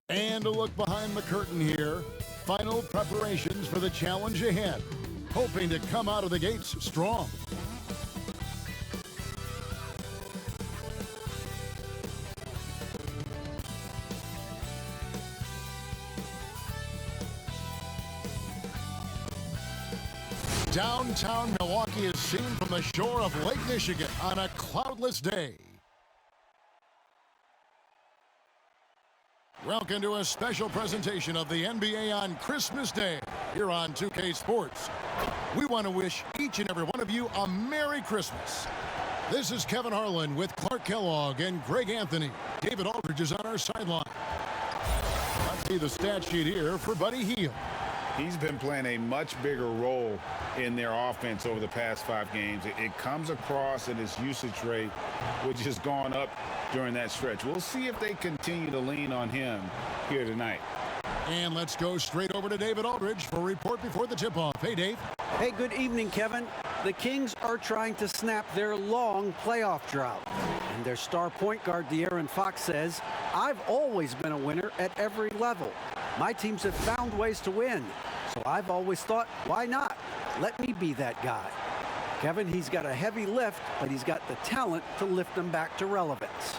And a look behind the curtain here. Final preparations for the challenge ahead. Hoping to come out of the gates strong. Downtown Milwaukee is seen from the shore of Lake Michigan on a cloudless day. Welcome to a special presentation of the NBA on Christmas Day here on 2K Sports. We want to wish each and every one of you a Merry Christmas. This is Kevin Harlan with Clark Kellogg and Greg Anthony. David Aldridge is on our sideline. Let's see the stat sheet here for Buddy Hield. He's been playing a much bigger role in their offense over the past 5 games. It comes across in his usage rate, which has gone up during that stretch. We'll see if they continue to lean on him here tonight. And let's go straight over to David Aldridge for a report before the tip-off. Hey, Dave. Hey, good evening, Kevin. The Kings are trying to snap their long playoff drought. And their star point guard, De'Aaron Fox, says, "I've always been a winner at every level. My teams have found ways to win. So I've always thought, why not? Let me be that guy." Kevin, he's got a heavy lift, but he's got the talent to lift them back to relevance.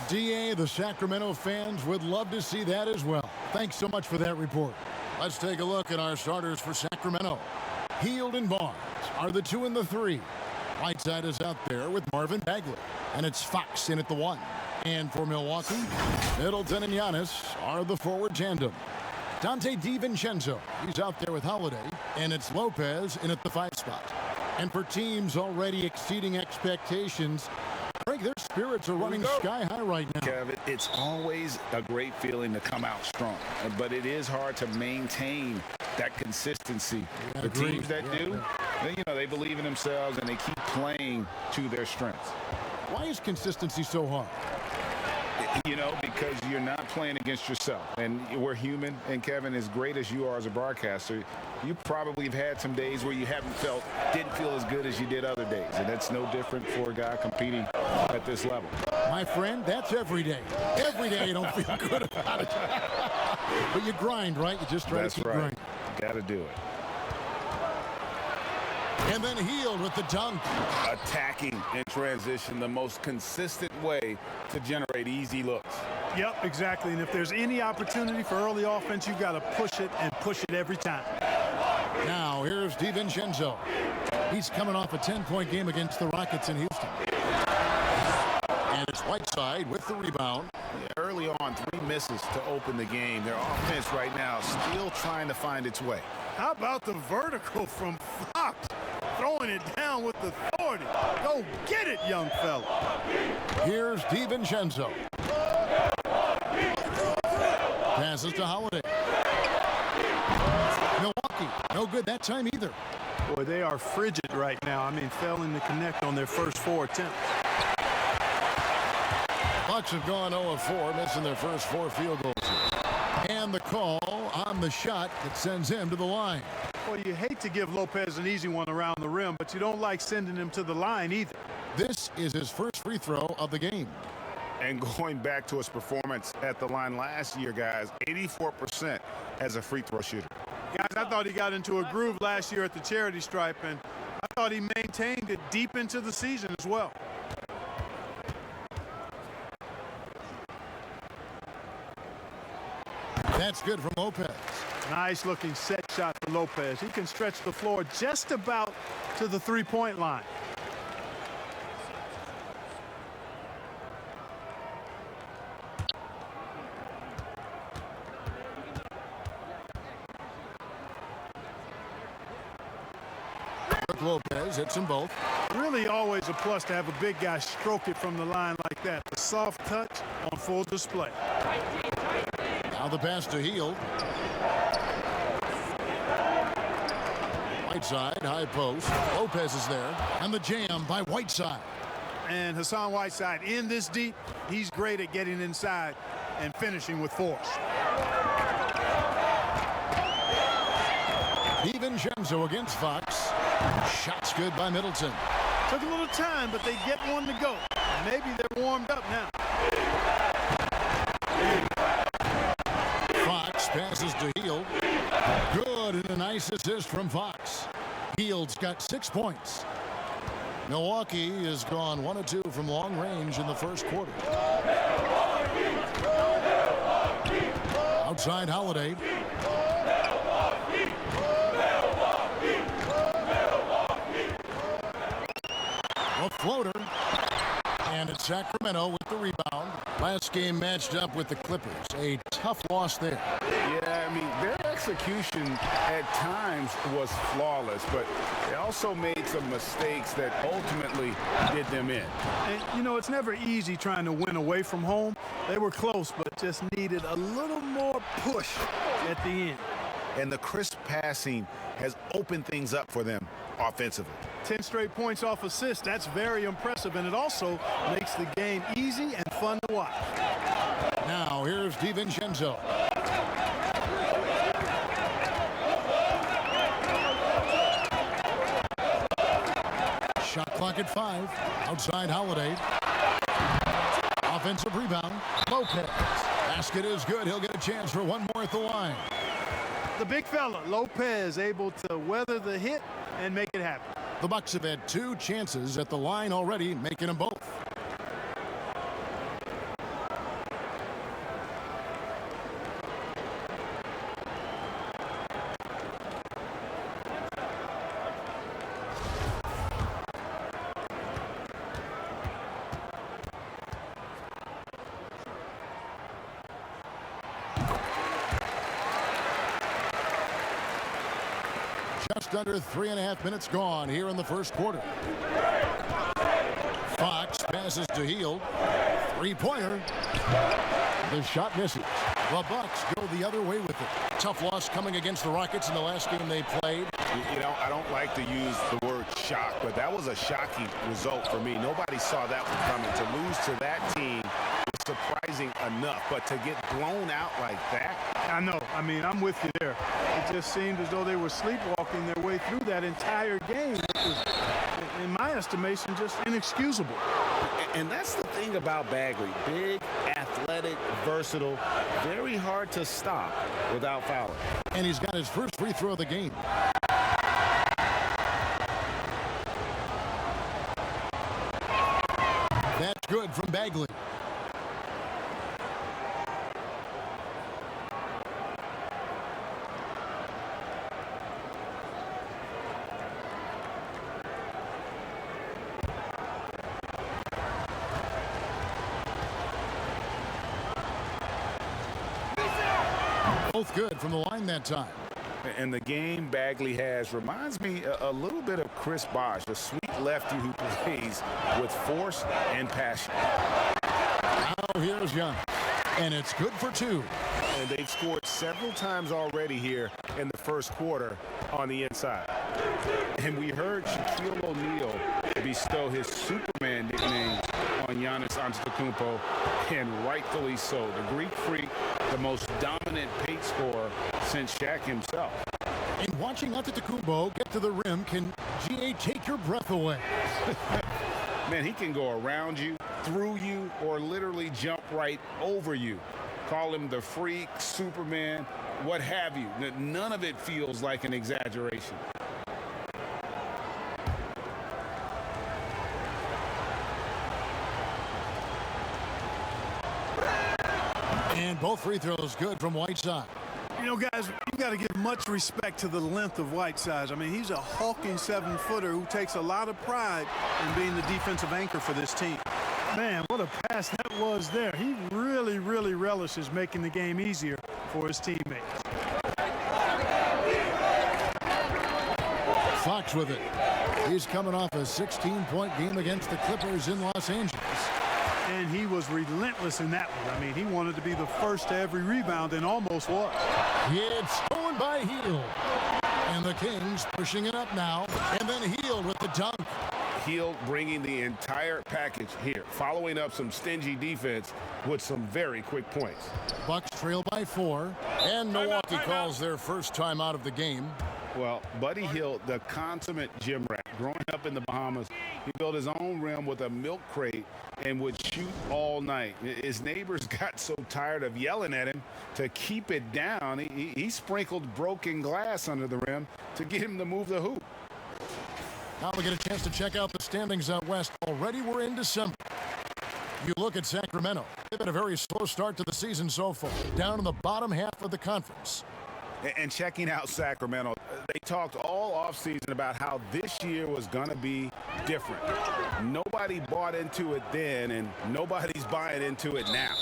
DA, the Sacramento fans would love to see that as well. Thanks so much for that report. Let's take a look at our starters for Sacramento. Hield and Barnes are the 2 and the 3. Whiteside is out there with Marvin Bagley, and it's Fox in at the 1. And for Milwaukee, Middleton and Giannis are the forward tandem. Dante DiVincenzo, he's out there with Holiday, and it's Lopez in at the 5 spot. And for teams already exceeding expectations, Frank, their spirits are running sky high right now. Kevin, it's always a great feeling to come out strong, but it is hard to maintain that consistency. The teams that do, they believe in themselves and they keep playing to their strengths. Why is consistency so hard? Because you're not playing against yourself. And we're human. And, Kevin, as great as you are as a broadcaster, you probably have had some days where you didn't feel as good as you did other days. And that's no different for a guy competing at this level. My friend, that's every day. Every day you don't feel good about it. But you grind, right? You just try to keep grinding. Got to do it. And then Hield with the dunk. Attacking in transition, the most consistent way to generate easy looks. Yep, exactly. And if there's any opportunity for early offense, you've got to push it and push it every time. Now, here's DiVincenzo. He's coming off a 10-point game against the Rockets in Houston. And it's Whiteside with the rebound. Early on, 3 misses to open the game. Their offense right now still trying to find its way. How about the vertical from Fox? Throwing it down with authority. Go get it, young fella. Here's DiVincenzo. Passes to Holiday. Milwaukee, no good that time either. Boy, they are frigid right now. I mean, failing to connect on their first 4 attempts. Bucks have gone 0 of 4, missing their first 4 field goals here. And the call on the shot that sends him to the line. Well, you hate to give Lopez an easy one around the rim, but you don't like sending him to the line either. This is his first free throw of the game. And going back to his performance at the line last year, guys, 84% as a free throw shooter. Guys, I thought he got into a groove last year at the charity stripe, and I thought he maintained it deep into the season as well. That's good from Lopez. Nice looking set shot for Lopez. He can stretch the floor just about to the 3-point line. Lopez hits them both. Really always a plus to have a big guy stroke it from the line like that. The soft touch on full display. Now the pass to Hield. Whiteside, high post. Lopez is there. And the jam by Whiteside. And Hassan Whiteside in this deep, he's great at getting inside and finishing with force. DiVincenzo against Fox. Shots good by Middleton. Took a little time, but they get one to go. Maybe they're warmed up now. passes to Hield. Good, and a nice assist from Fox. Hield's got 6 points. Milwaukee has gone 1 of 2 from long range in the first quarter. Outside Holiday. A floater. And it's Sacramento with the rebound. Last game matched up with the Clippers. A tough loss there. Yeah, I mean, their execution at times was flawless, but they also made some mistakes that ultimately did them in. And, you know, it's never easy trying to win away from home. They were close, but just needed a little more push at the end. And the crisp passing has opened things up for them offensively. 10 straight points off assists. That's very impressive, and it also makes the game easy and fun to watch. Now, here's DiVincenzo. Shot clock at 5. Outside Holiday. Offensive rebound. Lopez. Basket is good. He'll get a chance for one more at the line. The big fella, Lopez, able to weather the hit and make it happen. The Bucks have had 2 chances at the line already, making them both. Just under 3.5 minutes gone here in the first quarter. Fox passes to Hield. Three-pointer. The shot misses. The Bucks go the other way with it. Tough loss coming against the Rockets in the last game they played. You know, I don't like to use the word shock, but that was a shocking result for me. Nobody saw that one coming. To lose to that team was surprising enough, but to get blown out like that. I know. I mean, I'm with you there. It just seemed as though they were sleepwalking their way through that entire game. It was, in my estimation, just inexcusable. And that's the thing about Bagley. Big, athletic, versatile, very hard to stop without fouling. And he's got his first free throw of the game. That's good from Bagley. Both good from the line that time. And the game Bagley has reminds me a little bit of Chris Bosh, a sweet lefty who plays with force and passion. Now here's Young, and it's good for 2. And they've scored several times already here in the first quarter on the inside. And we heard Shaquille O'Neal bestow his Superman nickname on Giannis Antetokounmpo, and rightfully so. The Greek Freak, the most dominant paint scorer since Shaq himself. And watching Antetokounmpo get to the rim can, GA, take your breath away. Man, he can go around you, through you, or literally jump right over you. Call him the Freak, Superman, what have you. None of it feels like an exaggeration. And both free throws good from Whiteside. You know, guys, you got to give much respect to the length of Whiteside. I mean, he's a hulking 7-footer who takes a lot of pride in being the defensive anchor for this team. Man, what a pass that was there. He really, really relishes making the game easier for his teammates. Fox with it. He's coming off a 16-point game against the Clippers in Los Angeles. And he was relentless in that one. I mean, he wanted to be the first to every rebound and almost was. It's stolen by Hield. And the Kings pushing it up now. And then Hield with the dunk. Hield bringing the entire package here, following up some stingy defense with some very quick points. Bucks trail by 4. And Milwaukee calls their first time out of the game. Well, Buddy Hield, the consummate gym rat, growing up in the Bahamas, He built his own rim with a milk crate and would shoot all night. His neighbors got so tired of yelling at him to keep it down. He sprinkled broken glass under the rim to get him to move the hoop. Now we get a chance to check out the standings out west. Already we're in December. You look at Sacramento. They've had a very slow start to the season so far, down in the bottom half of the conference. And checking out Sacramento, they talked all offseason about how this year was going to be different. Nobody bought into it then, and nobody's buying into it now.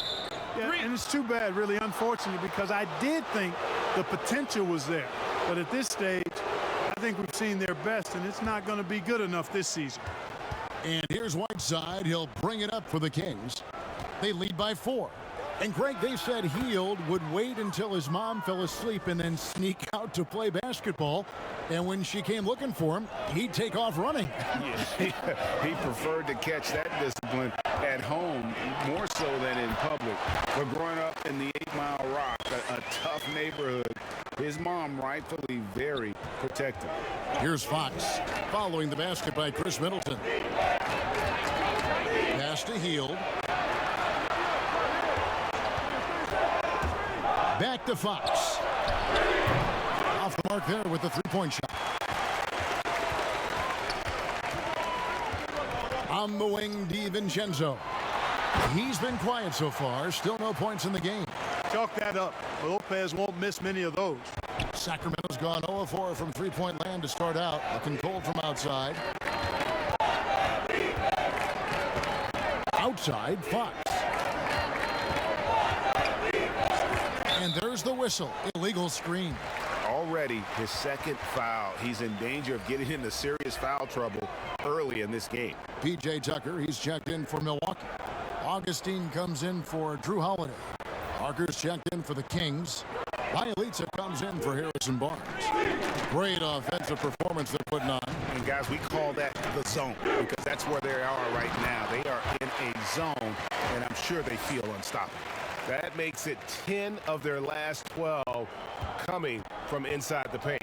Yeah, and it's too bad, really unfortunate, because I did think the potential was there. But at this stage, I think we've seen their best, and it's not going to be good enough this season. And here's Whiteside. He'll bring it up for the Kings. They lead by 4. And Greg, they said Hield would wait until his mom fell asleep and then sneak out to play basketball. And when she came looking for him, he'd take off running. He preferred to catch that discipline at home more so than in public. But growing up in the 8 Mile Rock, a tough neighborhood, his mom rightfully very protective. Here's Fox following the basket by Chris Middleton. Pass to Hield. Back to Fox. Off the mark there with the three-point shot. On the wing, DiVincenzo. He's been quiet so far. Still no points in the game. Chalk that up. Lopez won't miss many of those. Sacramento's gone 0-4 from three-point land to start out. Looking cold from outside. Outside, Fox. And there's the whistle. Illegal screen. Already his second foul. He's in danger of getting into serious foul trouble early in this game. P.J. Tucker, he's checked in for Milwaukee. Augustine comes in for Drew Holiday. Parker's checked in for the Kings. Bielitsa comes in for Harrison Barnes. Great offensive performance they're putting on. And guys, we call that the zone because that's where they are right now. They are in a zone, and I'm sure they feel unstoppable. That makes it 10 of their last 12 coming from inside the paint.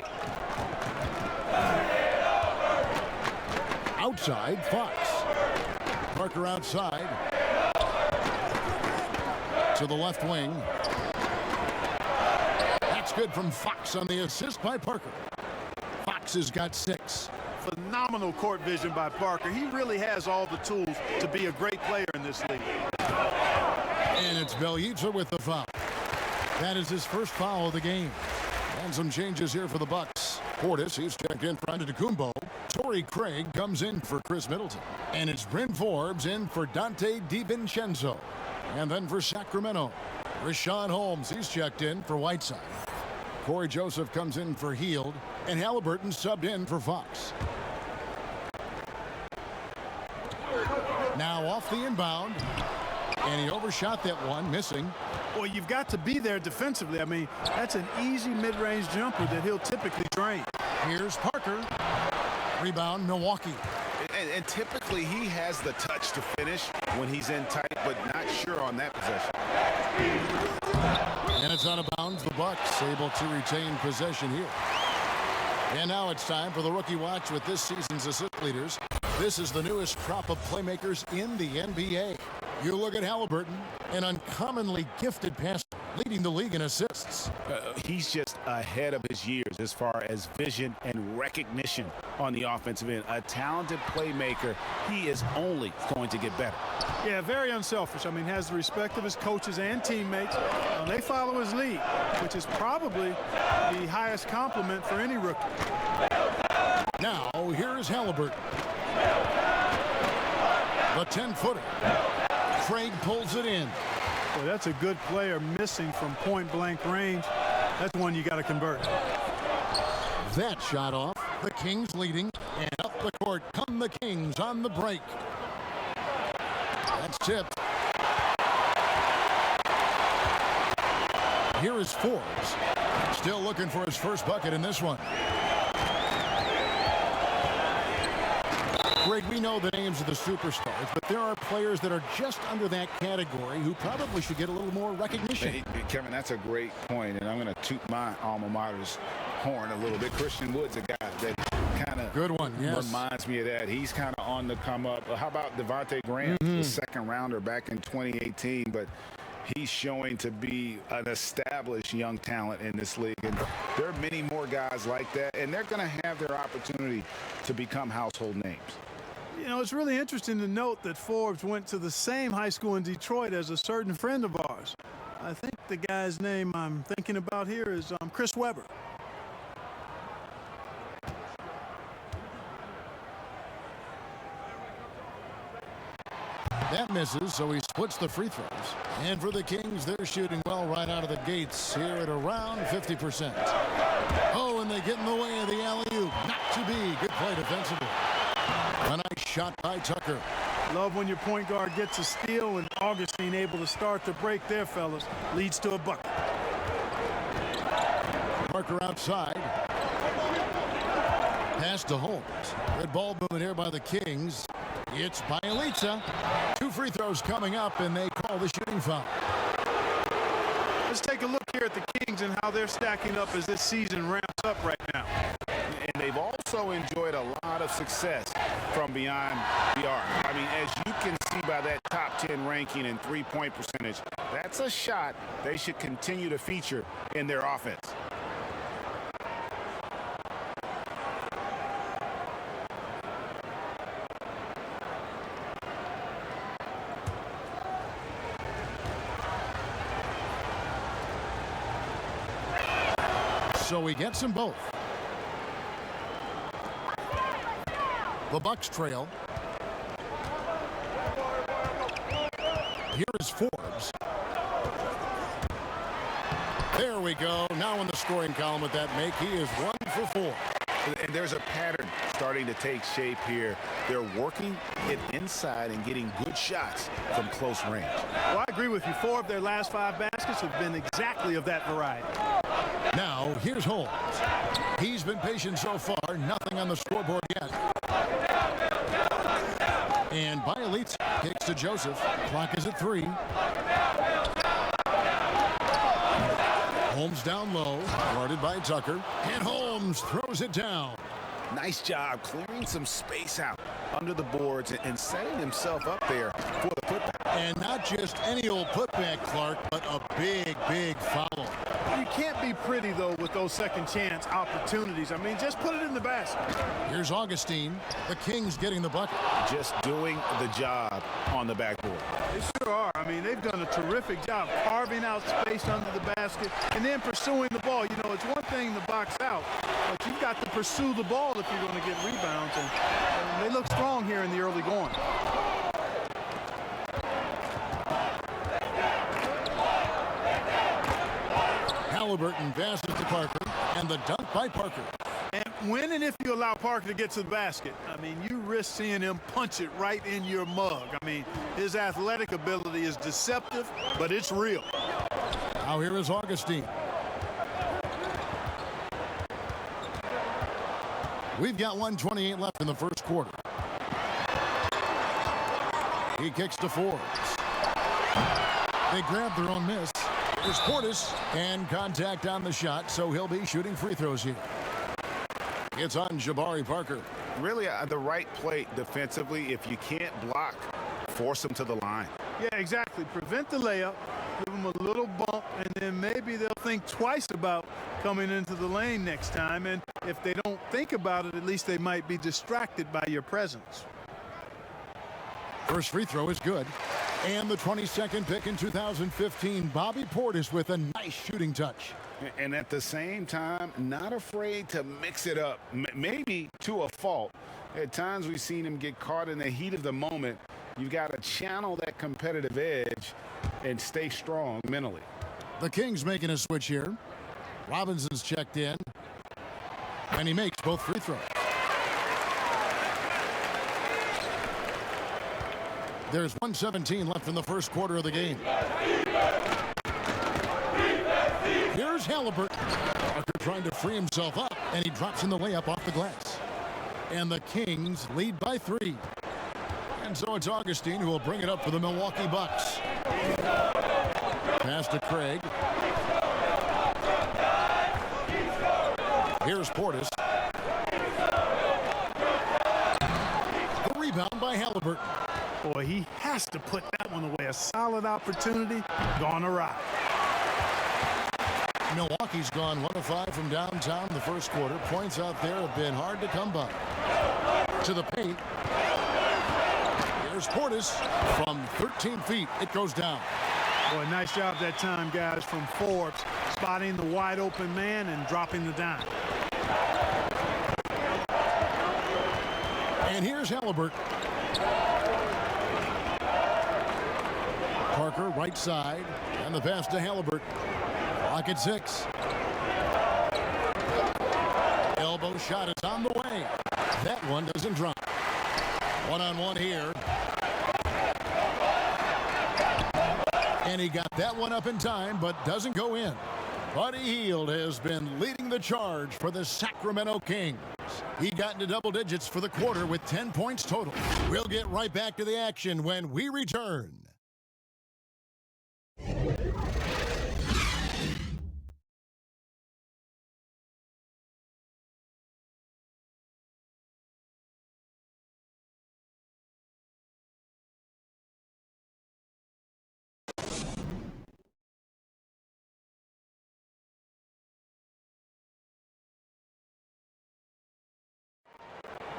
Outside, Fox. Parker outside. To the left wing. That's good from Fox on the assist by Parker. Fox has got 6. Phenomenal court vision by Parker. He really has all the tools to be a great player in this league. And it's Bielitsa with the foul. That is his first foul of the game. And some changes here for the Bucks. Portis, he's checked in for Antetokounmpo. Torrey Craig comes in for Chris Middleton. And it's Bryn Forbes in for Dante DiVincenzo. And then for Sacramento, Rashawn Holmes, he's checked in for Whiteside. Corey Joseph comes in for Hield. And Halliburton subbed in for Fox. Now off the inbound. And he overshot that one, missing. Well, you've got to be there defensively. I mean, that's an easy mid-range jumper that he'll typically drain. Here's Parker. Rebound, Milwaukee. And typically he has the touch to finish when he's in tight, but not sure on that possession. And it's out of bounds. The Bucks able to retain possession here. And now it's time for the Rookie Watch with this season's assist leaders. This is the newest crop of playmakers in the NBA. You look at Halliburton, an uncommonly gifted passer, leading the league in assists. He's just ahead of his years as far as vision and recognition on the offensive end. A talented playmaker. He is only going to get better. Yeah, very unselfish. I mean, has the respect of his coaches and teammates. They follow his lead, which is probably the highest compliment for any rookie. Now, here's Halliburton. The 10-footer. Craig pulls it in. Well, that's a good player missing from point-blank range. That's one you got to convert. That shot off. The Kings leading. And up the court come the Kings on the break. That's tipped. Here is Forbes. Still looking for his first bucket in this one. Greg, we know the names of the superstars, but there are players that are just under that category who probably should get a little more recognition. Hey, Kevin, that's a great point, and I'm going to toot my alma mater's horn a little bit. Christian Wood's a guy that kind of good one, yes. reminds me of that. He's kind of on the come up. How about Devontae Graham, the second rounder back in 2018, but he's showing to be an established young talent in this league. And there are many more guys like that, and they're going to have their opportunity to become household names. You know, it's really interesting to note that Forbes went to the same high school in Detroit as a certain friend of ours. I think the guy's name I'm thinking about here is Chris Webber. That misses, so he splits the free throws. And for the Kings, they're shooting well right out of the gates here at around 50%. Oh, and they get in the way of the alley-oop. Not to be. Good play defensively. A nice shot by Tucker. Love when your point guard gets a steal and Augustine able to start the break there, fellas. Leads to a bucket. Parker outside. Pass to Holmes. Good ball movement here by the Kings. It's Bielitsa. 2 free throws coming up, and they call the shooting foul. Let's take a look here at the Kings and how they're stacking up as this season ramps up right now. And they've also enjoyed a lot of success from beyond the arc. I mean, as you can see by that top 10 ranking and three-point percentage, that's a shot they should continue to feature in their offense. So he gets them both. The Bucks trail. Here is Forbes. There we go. Now in the scoring column with that make, he is 1 for 4. And there's a pattern starting to take shape here. They're working it inside and getting good shots from close range. Well, I agree with you. 4 of their last 5 baskets have been exactly of that variety. Now, here's Holmes. He's been patient so far. Nothing on the scoreboard yet. And Bielitsa kicks to Joseph. Clock is at 3. Holmes down low. Guarded by Tucker. And Holmes throws it down. Nice job clearing some space out under the boards and setting himself up there for the putback. And not just any old putback, Clark, but a big, big foul. You can't be pretty, though, with those second chance opportunities. I mean, just put it in the basket. Here's Augustine. The Kings getting the bucket. Just doing the job on the backboard. They sure are. I mean, they've done a terrific job carving out space under the basket and then pursuing the ball. You know, it's one thing to box out, but you've got to pursue the ball if you're going to get rebounds. And they look strong here in the early going. Halliburton passes to Parker, and the dunk by Parker. And when and if you allow Parker to get to the basket, I mean, you risk seeing him punch it right in your mug. I mean, his athletic ability is deceptive, but it's real. Now here is Augustine. We've got 1:28 left in the first quarter. He kicks to Forbes. They grab their own miss. There's Portis, and contact on the shot, so he'll be shooting free throws here. It's on Jabari Parker. Really the right play defensively. If you can't block, force them to the line. Yeah, exactly. Prevent the layup, give them a little bump, and then maybe they'll think twice about coming into the lane next time. And if they don't think about it, at least they might be distracted by your presence. First free throw is good. And the 22nd pick in 2015, Bobby Portis with a nice shooting touch. And at the same time, not afraid to mix it up, maybe to a fault. At times we've seen him get caught in the heat of the moment. You've got to channel that competitive edge and stay strong mentally. The Kings making a switch here. Robinson's checked in, and he makes both free throws. There's 1:17 left in the first quarter of the game. Here's Halliburton. Parker trying to free himself up, and he drops in the layup off the glass. And the Kings lead by 3. And so it's Augustine who will bring it up for the Milwaukee Bucks. Pass to Craig. Here's Portis. The rebound Halliburton. Boy, he has to put that one away. A solid opportunity, gone awry. Milwaukee's gone 1 of 5 from downtown in the first quarter. Points out there have been hard to come by. To the paint. Here's Portis from 13 feet. It goes down. Boy, nice job that time, guys, from Forbes, spotting the wide open man and dropping the dime. And here's Halliburton. Parker, right side, and the pass to Halliburton. Clock at 6. Elbow shot is on the way. That one doesn't drop. One-on-one here. And he got that one up in time, but doesn't go in. Buddy Hield has been leading the charge for the Sacramento Kings. He got into double digits for the quarter with 10 points total. We'll get right back to the action when we return.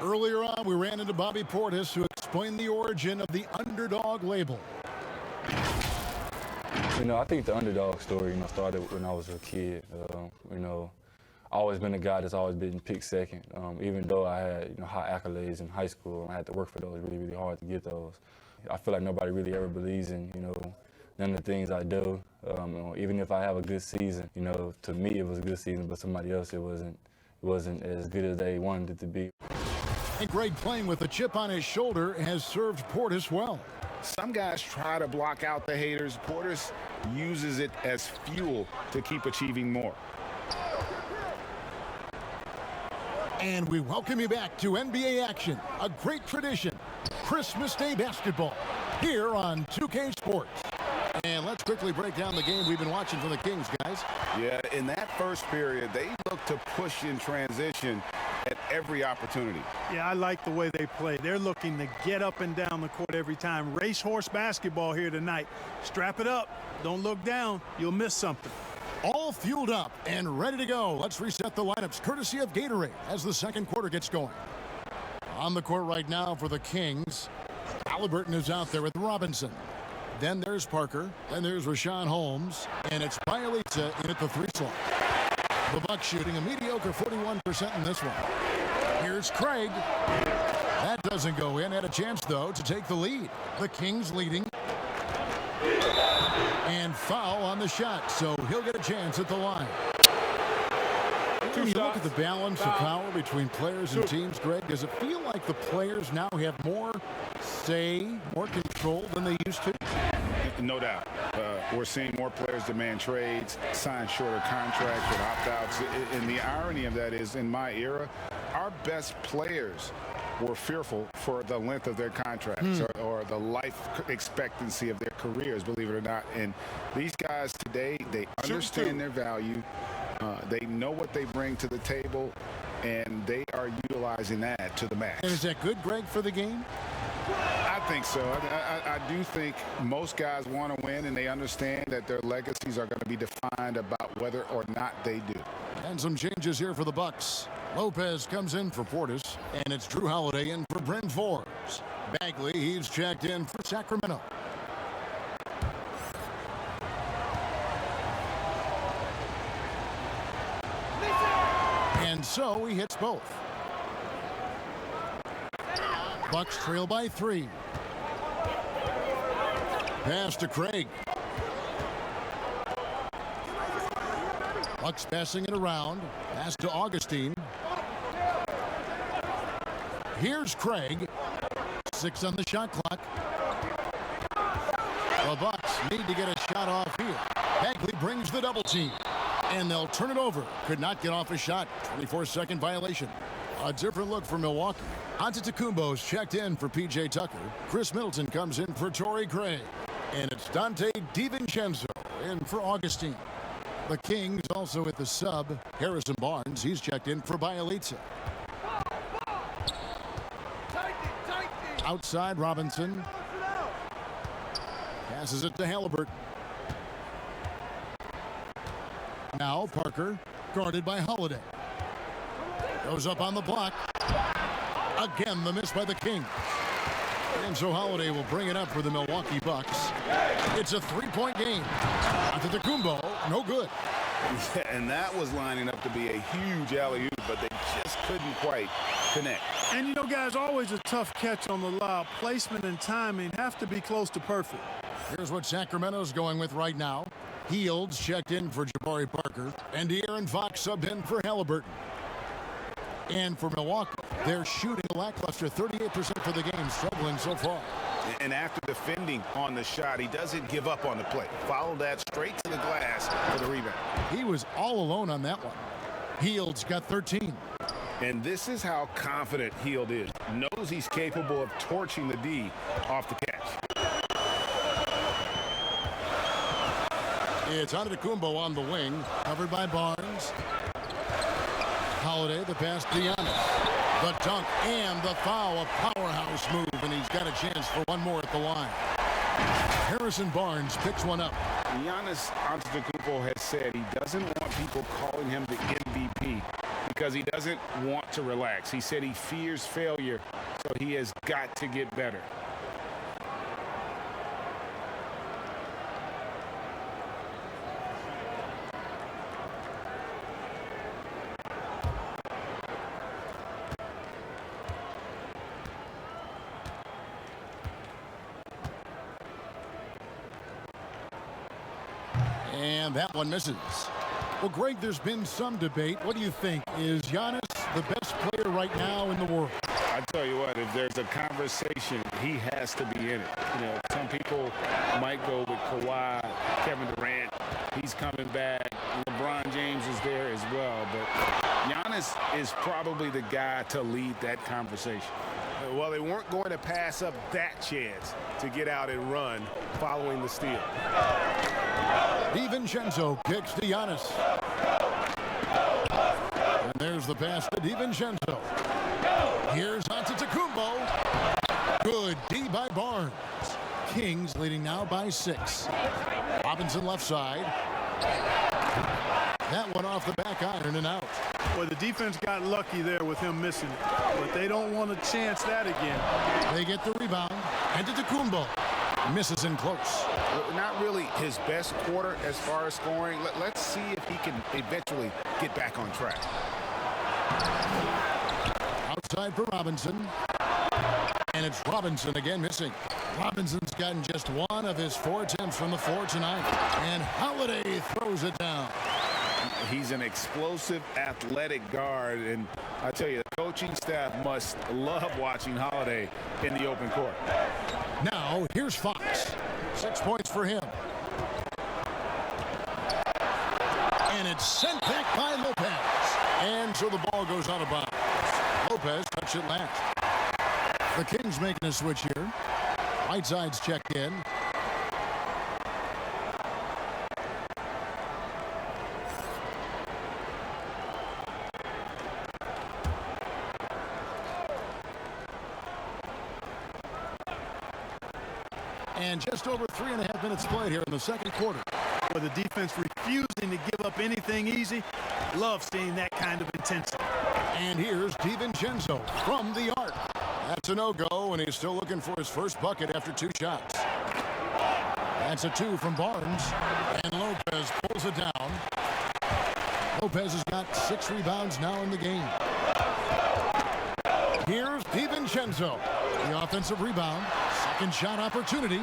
Earlier on, we ran into Bobby Portis, who explained the origin of the underdog label. I think the underdog story, started when I was a kid. I've always been a guy that's always been picked second. Even though I had, high accolades in high school, I had to work for those really, really hard to get those. I feel like nobody really ever believes in, none of the things I do. Even if I have a good season, to me it was a good season, but somebody else it wasn't as good as they wanted it to be. And Greg, playing with a chip on his shoulder, has served Portis well. Some guys try to block out the haters. Portis uses it as fuel to keep achieving more. And we welcome you back to NBA action, a great tradition, Christmas Day basketball, here on 2K Sports. And let's quickly break down the game we've been watching from the Kings, guys. Yeah, in that first period, they look to push in transition at every opportunity. Yeah, I like the way they play. They're looking to get up and down the court every time. Racehorse basketball here tonight. Strap it up. Don't look down. You'll miss something. All fueled up and ready to go. Let's reset the lineups courtesy of Gatorade as the second quarter gets going. On the court right now for the Kings, Halliburton is out there with Robinson. Then there's Parker. Then there's Rashawn Holmes. And it's Bielitsa in at the 3 slot. The Bucks shooting a mediocre 41% in this one. Here's Craig. That doesn't go in. Had a chance, though, to take the lead. The Kings leading. And foul on the shot, so he'll get a chance at the line. When you look at the balance of power between players and teams, Greg, does it feel like the players now have more say, more control than they used to? No doubt. We're seeing more players demand trades, sign shorter contracts with opt-outs. And the irony of that is, in my era, our best players were fearful for the length of their contracts or the life expectancy of their careers, believe it or not. And these guys today, they understand their value. They know what they bring to the table, and they are utilizing that to the max. And is that good, Greg, for the game? I think so. I do think most guys want to win, and they understand that their legacies are going to be defined about whether or not they do. And some changes here for the Bucks. Lopez comes in for Portis, and it's Drew Holiday in for Bryn Forbes. Bagley, he's checked in for Sacramento. And so he hits both. Bucks trail by 3. Pass to Craig. Bucks passing it around. Pass to Augustine. Here's Craig. 6 on the shot clock. The Bucks need to get a shot off here. Bagley brings the double team. And they'll turn it over. Could not get off a shot. 24-second violation. A different look for Milwaukee. Antetokounmpo's checked in for P.J. Tucker. Chris Middleton comes in for Torrey Craig. And it's Dante DiVincenzo in for Augustine. The Kings also at the sub. Harrison Barnes, he's checked in for Bielitsa. Outside Robinson. Passes it to Halliburton. Now Parker, guarded by Holiday. Goes up on the block. Again, the miss by the Kings. And so Holiday will bring it up for the Milwaukee Bucks. It's a three-point game. Antetokounmpo, no good. Yeah, and that was lining up to be a huge alley-oop, but they just couldn't quite connect. And, you know, guys, always a tough catch on the lob. Placement and timing have to be close to perfect. Here's what Sacramento's going with right now. Fields checked in for Jabari Parker, and De'Aaron Fox subbed in for Halliburton. And for Milwaukee, they're shooting lackluster 38% for the game, struggling so far. And after defending on the shot, he doesn't give up on the play. Follow that straight to the glass for the rebound. He was all alone on that one. Fields got 13. And this is how confident Hield is. Knows he's capable of torching the D off the catch. It's Antetokounmpo on the wing, covered by Barnes. Holiday, the pass to Giannis. The dunk and the foul, a powerhouse move, and he's got a chance for one more at the line. Harrison Barnes picks one up. Giannis Antetokounmpo has said he doesn't want people calling him the MVP because he doesn't want to relax. He said he fears failure, so he has got to get better. And that one misses. Well, Greg, there's been some debate. What do you think? Is Giannis the best player right now in the world? I tell you what, if there's a conversation, he has to be in it. You know, some people might go with Kawhi, Kevin Durant. He's coming back. LeBron James is there as well. But Giannis is probably the guy to lead that conversation. Well, they weren't going to pass up that chance to get out and run following the steal. DiVincenzo kicks to Giannis. And there's the pass to DiVincenzo. Here's Antetokounmpo. Good D by Barnes. Kings leading now by 6. Robinson left side. That one off the back iron and out. Well, the defense got lucky there with him missing it, but they don't want to chance that again. They get the rebound. Antetokounmpo misses in close. Not really his best quarter as far as scoring. Let's see if he can eventually get back on track. Outside for Robinson. And it's Robinson again missing. Robinson's gotten just one of his 4 attempts from the floor tonight. And Holiday throws it down. He's an explosive, athletic guard, and I tell you, the coaching staff must love watching Holiday in the open court. Now, here's Fox. 6 points for him. And it's sent back by Lopez. And so the ball goes out of bounds. Lopez touched it last. The Kings making a switch here. Whiteside's checked in. And just over 3.5 minutes played here in the second quarter. With the defense refusing to give up anything easy, love seeing that kind of intensity. And here's DiVincenzo from the arc. That's a no-go, and he's still looking for his first bucket after 2 shots. That's a 2 from Barnes, and Lopez pulls it down. Lopez has got 6 rebounds now in the game. Here's DiVincenzo, the offensive rebound. Second shot opportunity.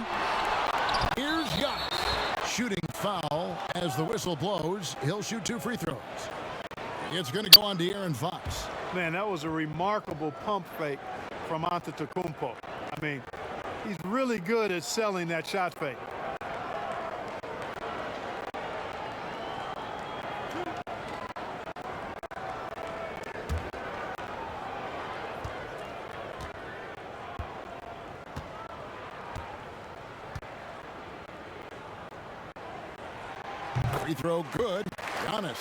Here's Giannis. Shooting foul as the whistle blows. He'll shoot 2 free throws. It's going to go on to De'Aaron Fox. Man, that was a remarkable pump fake from Antetokounmpo. I mean, he's really good at selling that shot fake. Free throw good. Giannis.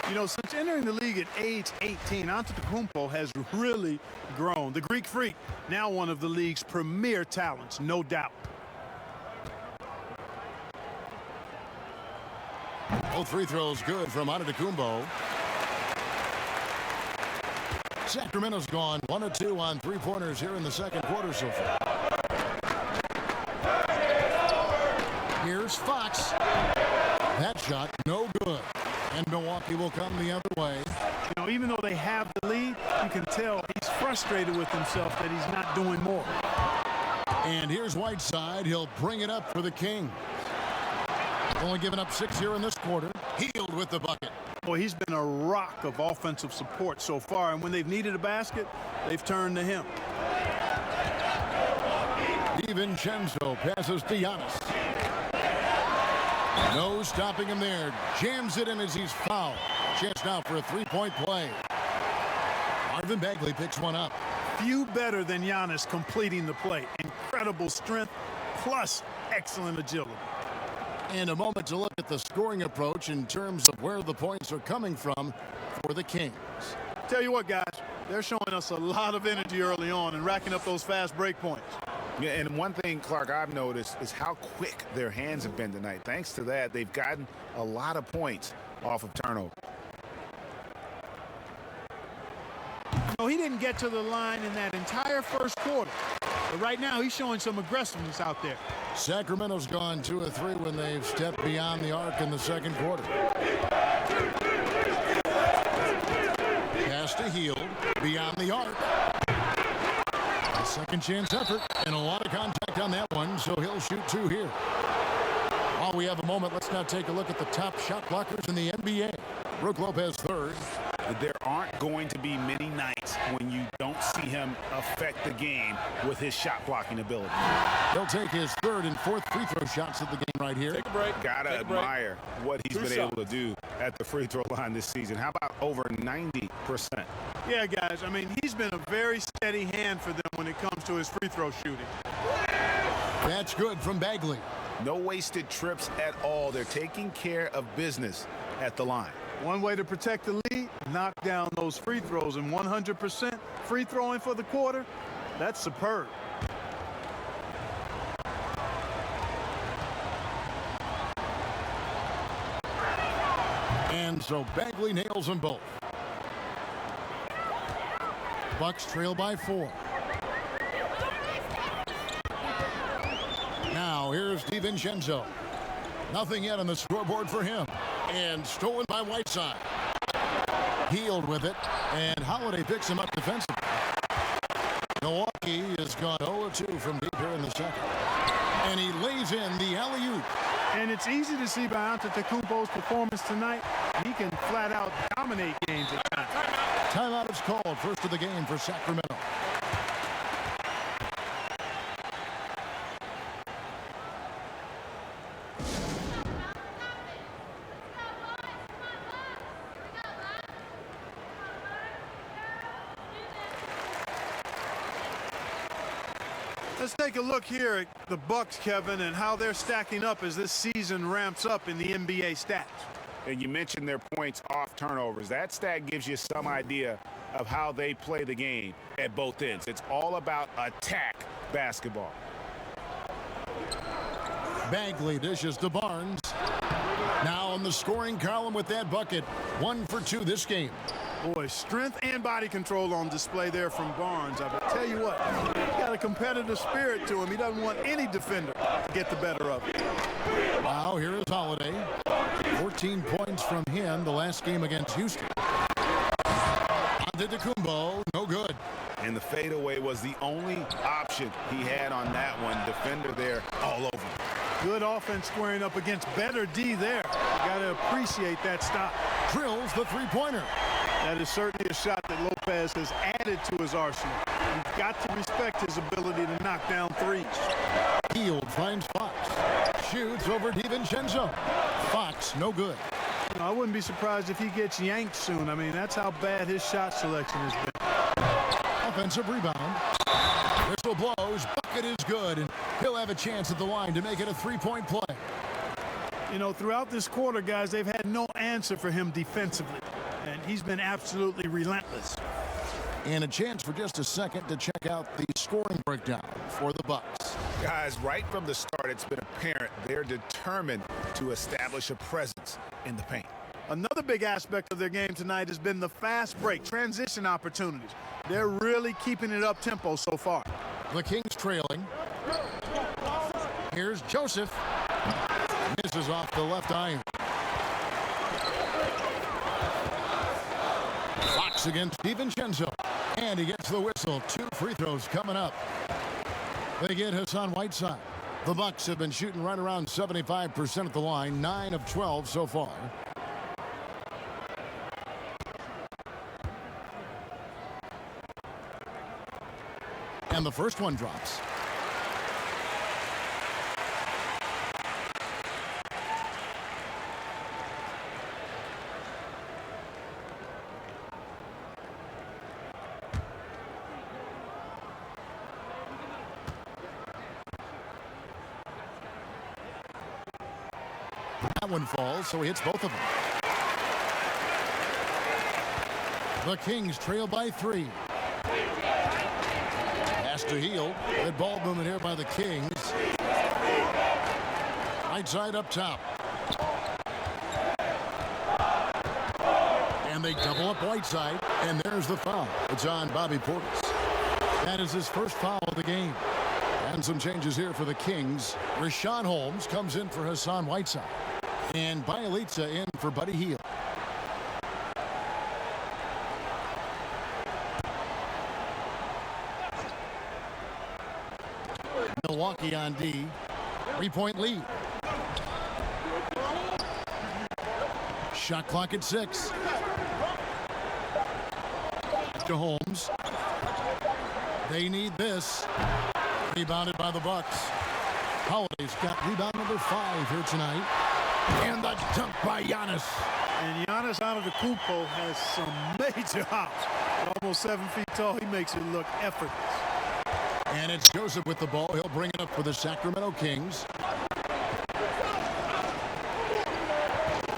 You know, since entering the league at age 18, Antetokounmpo has really grown. The Greek Freak, now one of the league's premier talents, no doubt. Both free throws good from Antetokounmpo. Sacramento's gone 1 of 2 on three-pointers here in the second quarter so far. Here's Fox. That shot, no good. And Milwaukee will come the other way. You know, even though they have the lead, you can tell he's frustrated with himself that he's not doing more. And here's Whiteside. He'll bring it up for the Kings. Only giving up 6 here in this quarter. Healed with the bucket. Boy, he's been a rock of offensive support so far, and when they've needed a basket, they've turned to him. DiVincenzo passes to Giannis. No stopping him there. Jams it in as he's fouled. Chance now for a three-point play. Marvin Bagley picks one up. Few better than Giannis completing the play. Incredible strength plus excellent agility. And a moment to look at the scoring approach in terms of where the points are coming from for the Kings. Tell you what, guys, they're showing us a lot of energy early on and racking up those fast break points. Yeah, and one thing, Clark, I've noticed is how quick their hands have been tonight. Thanks to that, they've gotten a lot of points off of turnover. No, he didn't get to the line in that entire first quarter. But right now, he's showing some aggressiveness out there. Sacramento's gone 2 of 3 when they've stepped beyond the arc in the second quarter. Pass to Hield, beyond the arc. A second chance effort, and a lot of contact on that one, so he'll shoot 2 here. While we have a moment, let's now take a look at the top shot blockers in the NBA. Brook Lopez third. There aren't going to be many nights when you don't see him affect the game with his shot blocking ability. He'll take his third and fourth free throw shots of the game right here. Take a break. Gotta admire what he's been able to do at the free throw line this season. How about over 90%? Yeah, guys, I mean, he's been a very steady hand for them when it comes to his free throw shooting. That's good from Bagley. No wasted trips at all. They're taking care of business at the line. One way to protect the lead, knock down those free throws, and 100% free throwing for the quarter, that's superb. And so Bagley nails them both. Bucks trail by 4. Now here's DiVincenzo. Nothing yet on the scoreboard for him. And stolen by Whiteside. Healed with it, and Holiday picks him up defensively. Milwaukee has gone 0-2 from deep here in the second. And he lays in the alley-oop. And it's easy to see by Antetokounmpo's performance tonight. He can flat out dominate games at times. Timeout is called, first of the game for Sacramento. Let's take a look here at the Bucks, Kevin, and how they're stacking up as this season ramps up in the NBA stats. And you mentioned their points off turnovers. That stat gives you some idea of how they play the game at both ends. It's all about attack basketball. Bagley dishes to Barnes. Now in the scoring column with that bucket. 1 for 2 this game. Boy, strength and body control on display there from Barnes. I will tell you what, he's got a competitive spirit to him. He doesn't want any defender to get the better of him. Wow, here is Holiday. 14 points from him the last game against Houston. Antetokounmpo, no good. And the fadeaway was the only option he had on that one. Defender there all over him. Good offense squaring up against better D there. You got to appreciate that stop. Drills the three-pointer. That is certainly a shot that Lopez has added to his arsenal. You've got to respect his ability to knock down threes. Hield finds Fox. Shoots over DiVincenzo. Fox, no good. You know, I wouldn't be surprised if he gets yanked soon. I mean, that's how bad his shot selection has been. Offensive rebound. Whistle blows. Bucket is good, and he'll have a chance at the line to make it a three-point play. You know, throughout this quarter, guys, they've had no answer for him defensively, and he's been absolutely relentless. And a chance for just a second to check out the scoring breakdown for the Bucks. Guys, right from the start, it's been apparent they're determined to establish a presence in the paint. Another big aspect of their game tonight has been the fast break, transition opportunities. They're really keeping it up tempo so far. The Kings trailing. Here's Joseph. Misses off the left iron. Fox against DiVincenzo. And he gets the whistle. 2 free throws coming up. They get Hassan Whiteside. The Bucks have been shooting right around 75% at the line. 9 of 12 so far. And the first one drops. That one falls, so he hits both of them. The Kings trail by 3. Has to heel. Good ball movement here by the Kings. Right side up top. And they double up Whiteside, and there's the foul. It's on Bobby Portis. That is his first foul of the game. And some changes here for the Kings. Rashawn Holmes comes in for Hassan Whiteside. And Bielitsa in for Buddy Hield. Milwaukee on D. 3-point lead. Shot clock at 6. To Holmes. They need this. Rebounded by the Bucks. Holiday's got rebound number 5 here tonight. And the dunk by Giannis. And Giannis Antetokounmpo has some major hops. At almost 7 feet tall, he makes it look effortless. And it's Joseph with the ball. He'll bring it up for the Sacramento Kings.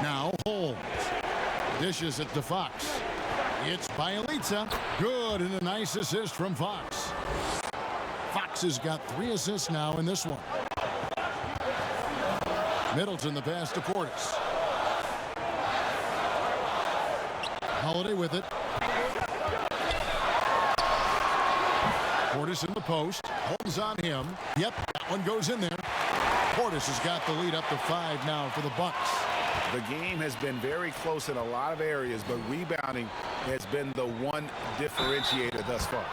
Now Holmes. Dishes it to Fox. It's Bielitsa. Good, and a nice assist from Fox. Fox has got 3 assists now in this one. Middleton the pass to Portis. Holiday with it. Portis in the post. Holmes on him. Yep, that one goes in there. Portis has got the lead up to 5 now for the Bucks. The game has been very close in a lot of areas, but rebounding has been the one differentiator thus far.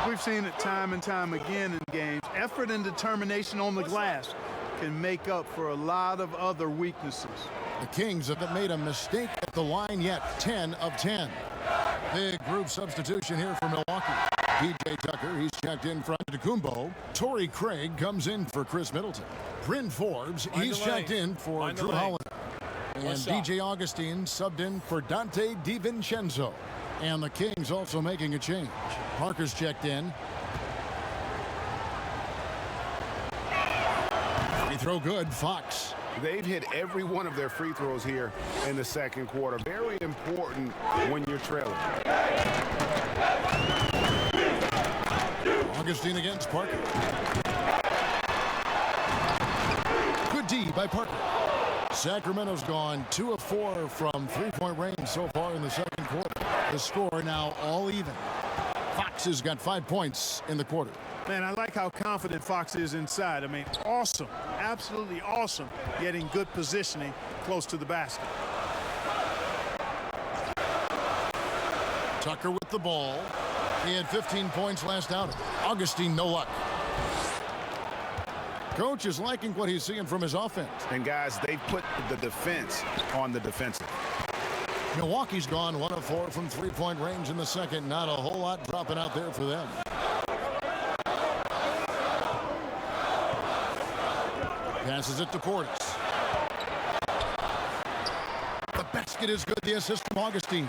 We've seen it time and time again in games. Effort and determination on the glass can make up for a lot of other weaknesses. The Kings haven't made a mistake at the line yet. 10 of 10. Big group substitution here for Milwaukee. P.J. Tucker, he's checked in for Antetokounmpo. Torrey Craig comes in for Chris Middleton. Bryn Forbes, he's checked in for Drew Holiday. And DJ Augustine subbed in for Dante DiVincenzo. And the Kings also making a change. Parker's checked in. Free throw good, Fox. They've hit every one of their free throws here in the second quarter. Very important when you're trailing. Augustine against Parker. Good D by Parker. Sacramento's gone 2 of 4 from 3-point range so far in the second quarter. The score now all even. Fox has got 5 points in the quarter. Man, I like how confident Fox is inside. I mean, awesome, absolutely awesome, getting good positioning close to the basket. Tucker with the ball. He had 15 points last outing. Augustine, no luck. Coach is liking what he's seeing from his offense. And guys, they've put the defense on the defensive. Milwaukee's gone 1 of 4 from 3-point range in the second. Not a whole lot dropping out there for them. Passes it to Portis. The basket is good. The assist from Augustine.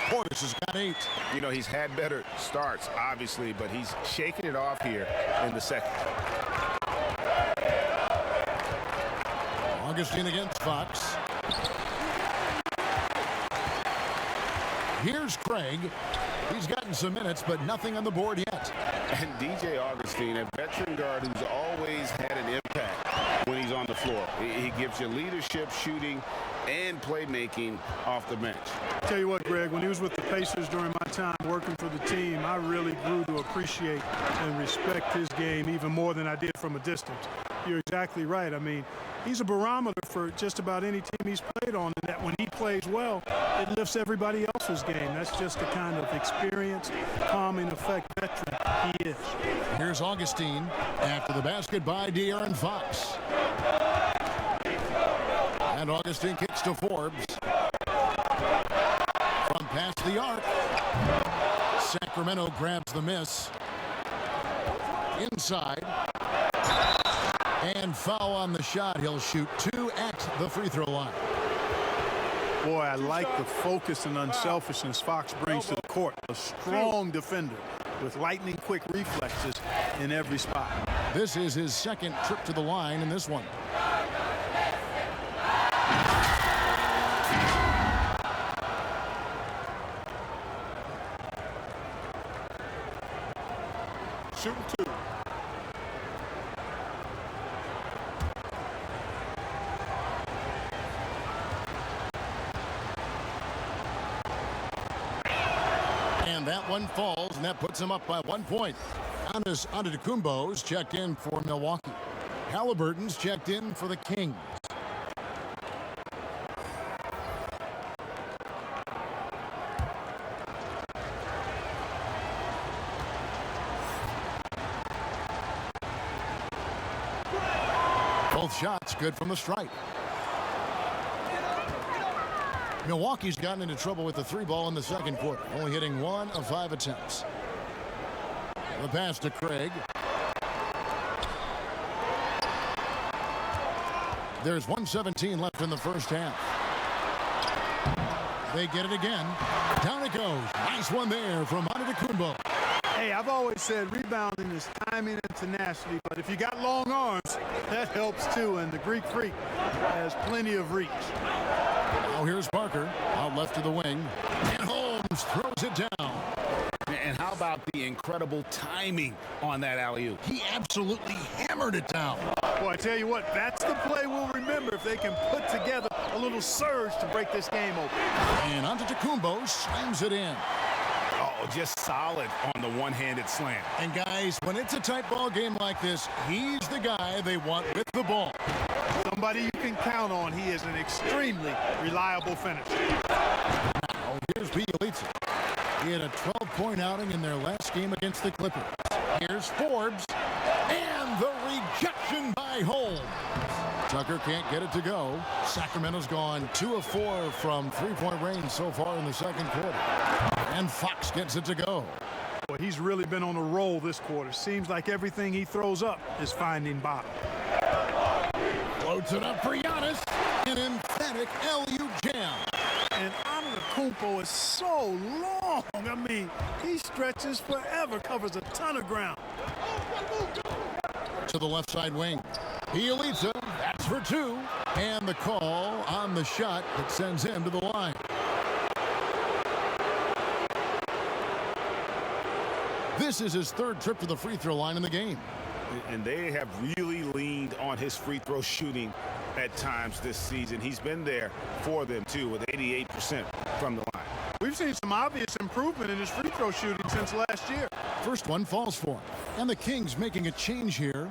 Portis has got 8. You know, he's had better starts, obviously, but he's shaking it off here in the second. Augustine against Fox. Here's Craig. He's gotten some minutes, but nothing on the board yet. And DJ Augustine, a veteran guard who's always had an impact when he's on the floor. He gives you leadership, shooting, and playmaking off the bench. Tell you what, Greg, when he was with the Pacers during my time working for the team, I really grew to appreciate and respect his game even more than I did from a distance. You're exactly right. I mean, he's a barometer for just about any team he's played on, and that when he plays well, it lifts everybody else's game. That's just the kind of experienced, calming effect veteran he is. Here's Augustine after the basket by De'Aaron Fox. And Augustine kicks to Forbes. From past the arc. Sacramento grabs the miss. Inside. And foul on the shot. He'll shoot 2 at the free throw line. Boy, I like the focus and unselfishness Fox brings to the court. A strong defender with lightning-quick reflexes in every spot. This is his second trip to the line in this one. Shooting 2. And that one falls, and that puts him up by 1 point. Antetokounmpo's checked in for Milwaukee. Halliburton's checked in for the Kings. Both shots good from the stripe. Milwaukee's gotten into trouble with the 3-ball in the second quarter, only hitting 1 of 5 attempts. The pass to Craig. There's 1:17 left in the first half. They get it again. Down it goes. Nice one there from Antetokounmpo. Hey, I've always said rebounding is timing and tenacity, but if you got long arms, that helps too, and the Greek Freak has plenty of reach. Now here's Parker, out left to the wing, and Holmes throws it down. And how about the incredible timing on that alley-oop? He absolutely hammered it down. Boy, I tell you what, that's the play we'll remember if they can put together a little surge to break this game open. And Antetokounmpo slams it in. Oh, just solid on the one-handed slam. And guys, when it's a tight ball game like this, he's the guy they want with the ball. Somebody you can count on. He is an extremely reliable finisher. Now here's Bielitsa. He had a 12-point outing in their last game against the Clippers. Here's Forbes. And the rejection by Holmes. Tucker can't get it to go. Sacramento's gone 2 of 4 from 3-point range so far in the second quarter. And Fox gets it to go. Boy, he's really been on a roll this quarter. Seems like everything he throws up is finding bottom. Floats it up for Giannis. An emphatic LU jam. And Antetokounmpo is so long. I mean, he stretches forever, covers a ton of ground. To the left side wing. Bielitsa, that's for 2. And the call on the shot that sends him to the line. This is his 3rd trip to the free throw line in the game. And they have really leaned on his free throw shooting at times this season. He's been there for them, too, with 88% from the line. We've seen some obvious improvement in his free throw shooting since last year. First one falls for him. And the Kings making a change here.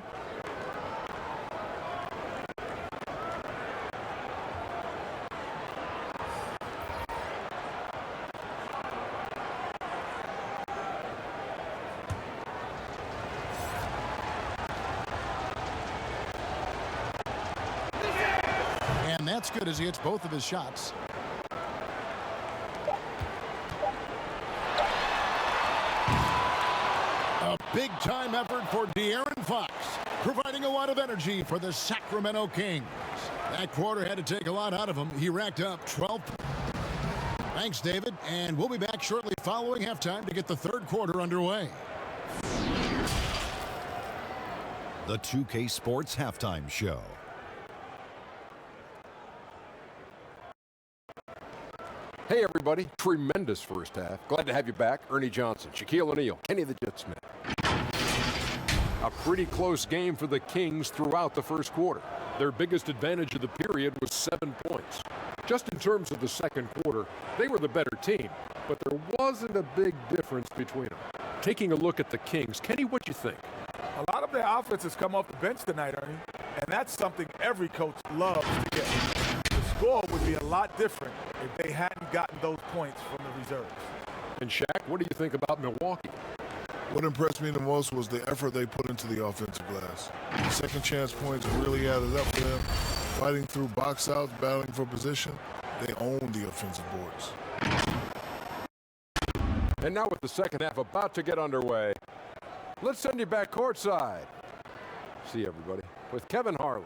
And that's good as he hits both of his shots. A big-time effort for De'Aaron Fox, providing a lot of energy for the Sacramento Kings. That quarter had to take a lot out of him. He racked up 12. Thanks, David. And we'll be back shortly following halftime to get the 3rd quarter underway. The 2K Sports Halftime Show. Hey, everybody. Tremendous first half. Glad to have you back. Ernie Johnson, Shaquille O'Neal, Kenny the Jet Smith. A pretty close game for the Kings throughout the first quarter. Their biggest advantage of the period was 7 points. Just in terms of the second quarter, they were the better team, but there wasn't a big difference between them. Taking a look at the Kings, Kenny, what you think? A lot of their offense has come off the bench tonight, Ernie, and that's something every coach loves to get. The score would be a lot different if they hadn't gotten those points from the reserves. And Shaq, what do you think about Milwaukee? What impressed me the most was the effort they put into the offensive glass. Second chance points really added up for them. Fighting through box outs, battling for position, they own the offensive boards. And now with the second half about to get underway, let's send you back courtside. See everybody with Kevin Harlan.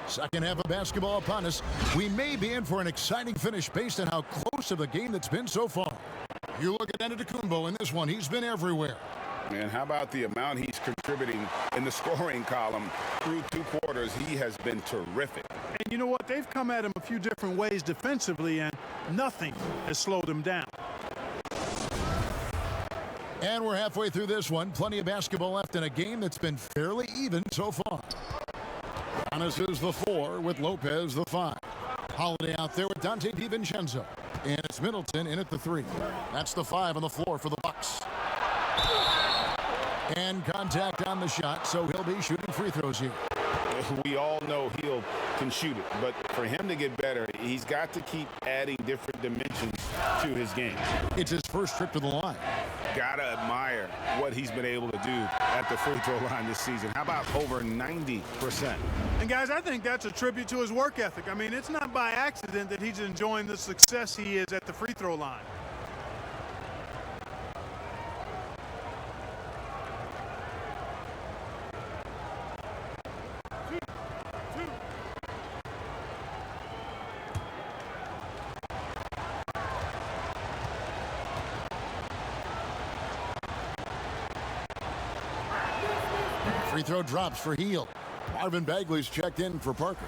Second half of basketball upon us. We may be in for an exciting finish based on how close of the game that's been so far. You look at Antetokounmpo in this one. He's been everywhere. And how about the amount he's contributing in the scoring column through 2 quarters? He has been terrific. And you know what? They've come at him a few different ways defensively, and nothing has slowed him down. And we're halfway through this one. Plenty of basketball left in a game that's been fairly even so far. Giannis is the 4 with Lopez the 5. Holiday out there with Dante DiVincenzo. And it's Middleton in at the 3. That's the 5 on the floor for the Bucks. And contact on the shot, so he'll be shooting free throws here. We all know he can shoot it, but for him to get better, he's got to keep adding different dimensions to his game. It's his first trip to the line. Gotta admire what he's been able to do at the free throw line this season. How about over 90%? And guys, I think that's a tribute to his work ethic. I mean, it's not by accident that he's enjoying the success he is at the free throw line. Free throw drops for Hield. Marvin Bagley's checked in for Parker.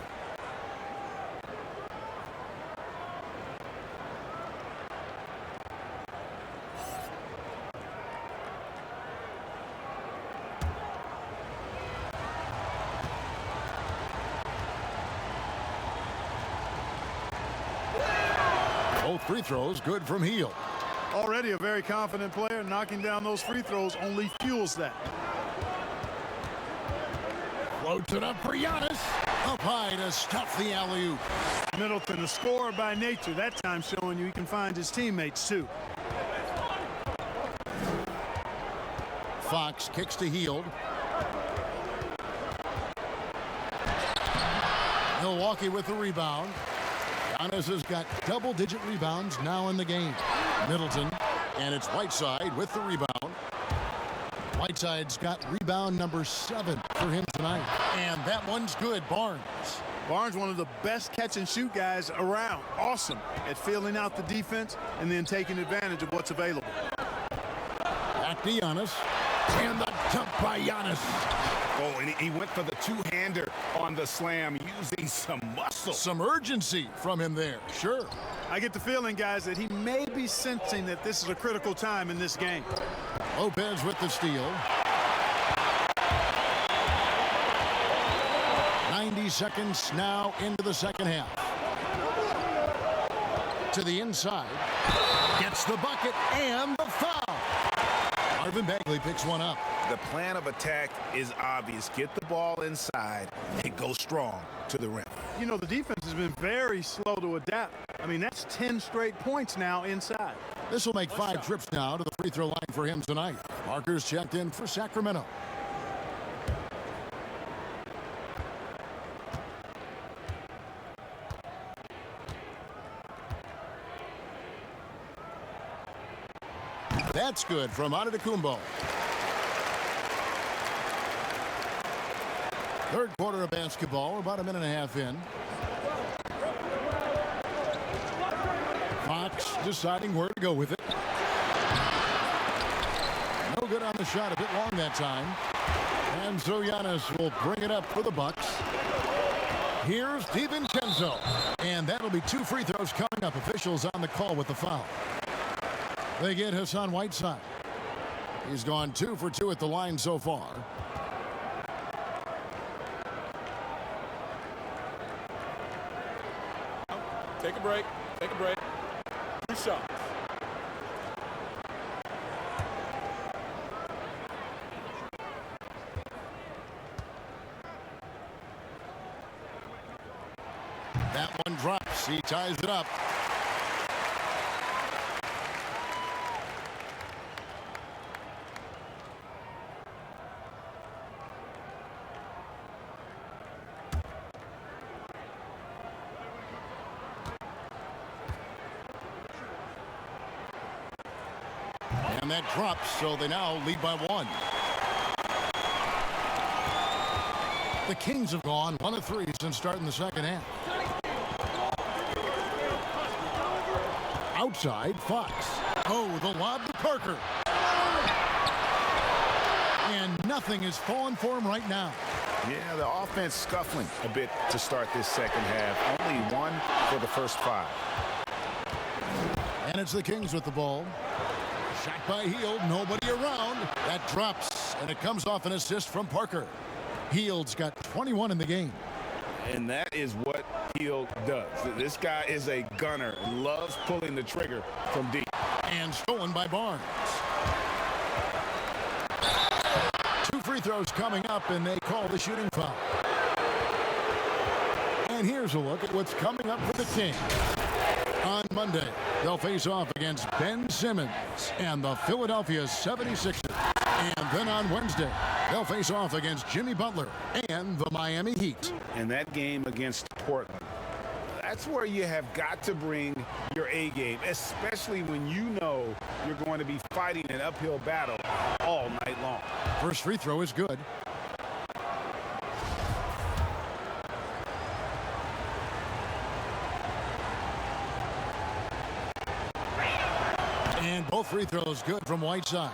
Both free throws good from Hield. Already a very confident player. Knocking down those free throws only fuels that. Floats it up for Giannis. Up high to stuff the alley-oop. Middleton, a scorer by nature. That time showing you he can find his teammates, too. Fox kicks to Hield. Milwaukee with the rebound. Giannis has got double-digit rebounds now in the game. Middleton, and it's Whiteside with the rebound. Whiteside's got rebound number 7 for him tonight. And that one's good. Barnes. Barnes, one of the best catch-and-shoot guys around. Awesome at filling out the defense and then taking advantage of what's available. Back to Giannis. And the dunk by Giannis. Oh, and he went for the two-hander on the slam, using some muscle. Some urgency from him there. Sure. I get the feeling, guys, that he may be sensing that this is a critical time in this game. Lopez with the steal. 90 seconds now into the second half. To the inside. Gets the bucket and the foul. Marvin Bagley picks one up. The plan of attack is obvious. Get the ball inside and go strong to the rim. You know, the defense has been very slow to adapt. I mean, that's 10 straight points now inside. This will make 5 trips now to the free throw line for him tonight. Parker's checked in for Sacramento. That's good from Antetokounmpo. Third quarter of basketball, about a minute and a half in. Fox deciding where to go with it. on the shot a bit long that time. And so Giannis will bring it up for the Bucks. Here's DiVincenzo. And that'll be 2 free throws coming up. Officials on the call with the foul. They get Hassan Whiteside. He's gone 2 for 2 at the line so far. Take a break. Take a break. 2 shots. That one drops. He ties it up. And that drops, so they now lead by 1. The Kings have gone 1 of 3 since starting the second half. Outside, Fox. Oh, the lob to Parker. And nothing is falling for him right now. Yeah, the offense scuffling a bit to start this second half. Only 1 for the first 5. And it's the Kings with the ball. Shot by Hield, nobody around. That drops, and it comes off an assist from Parker. Hield's got 21 in the game. And that is what Hield does. This guy is a gunner, loves pulling the trigger from deep. And stolen by Barnes. 2 free throws coming up, and they call the shooting foul. And here's a look at what's coming up for the Kings. On Monday, they'll face off against Ben Simmons and the Philadelphia 76ers. And then on Wednesday, they'll face off against Jimmy Butler and the Miami Heat. And that game against Portland, that's where you have got to bring your A game, especially when you know you're going to be fighting an uphill battle all night long. First free throw is good. And both free throws good from Whiteside.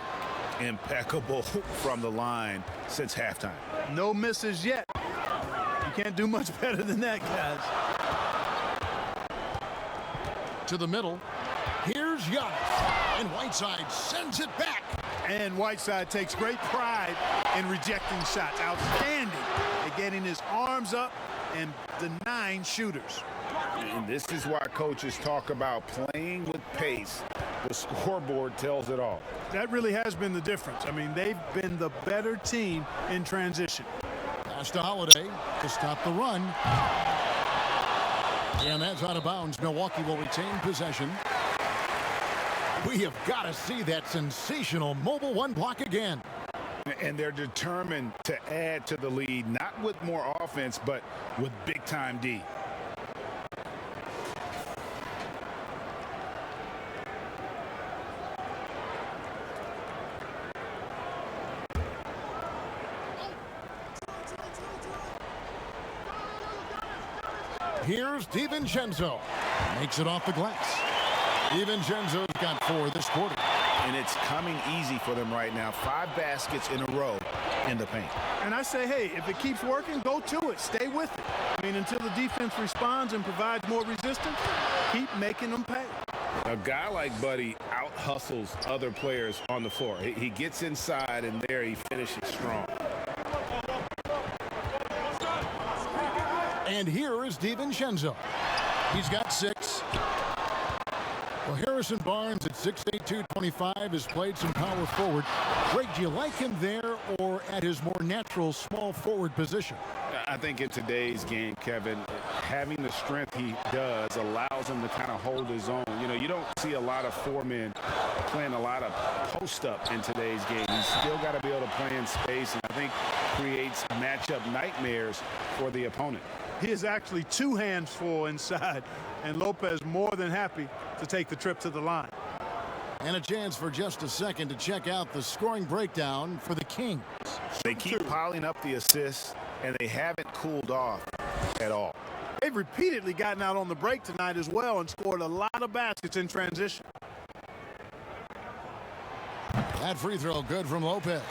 Impeccable from the line since halftime. No misses yet. You can't do much better than that, guys. To the middle. Here's Giannis. And Whiteside sends it back. And Whiteside takes great pride in rejecting shots. Outstanding at getting his arms up and denying shooters. And this is why coaches talk about playing with pace. The scoreboard tells it all. That really has been the difference. I mean, they've been the better team in transition. Pass to Holiday to stop the run. And that's out of bounds. Milwaukee will retain possession. We have got to see that sensational mobile 1 block again. And they're determined to add to the lead, not with more offense, but with big-time D. Here's DiVincenzo. Makes it off the glass. DiVincenzo's got 4 this quarter. And it's coming easy for them right now. 5 baskets in a row in the paint. And I say, hey, if it keeps working, go to it. Stay with it. I mean, until the defense responds and provides more resistance, keep making them pay. A guy like Buddy out-hustles other players on the floor. He gets inside, and there he finishes strong. And here is DiVincenzo. He's got 6. Well, Harrison Barnes at 6'8", 225 has played some power forward. Greg, do you like him there or at his more natural small forward position? I think in today's game, Kevin, having the strength he does allows him to kind of hold his own. You know, you don't see a lot of 4 men playing a lot of post-up in today's game. He's still got to be able to play in space, and I think creates matchup nightmares for the opponent. He is actually 2 hands full inside, and Lopez more than happy to take the trip to the line. And a chance for just a second to check out the scoring breakdown for the Kings. They keep piling up the assists, and they haven't cooled off at all. They've repeatedly gotten out on the break tonight as well and scored a lot of baskets in transition. That free throw good from Lopez.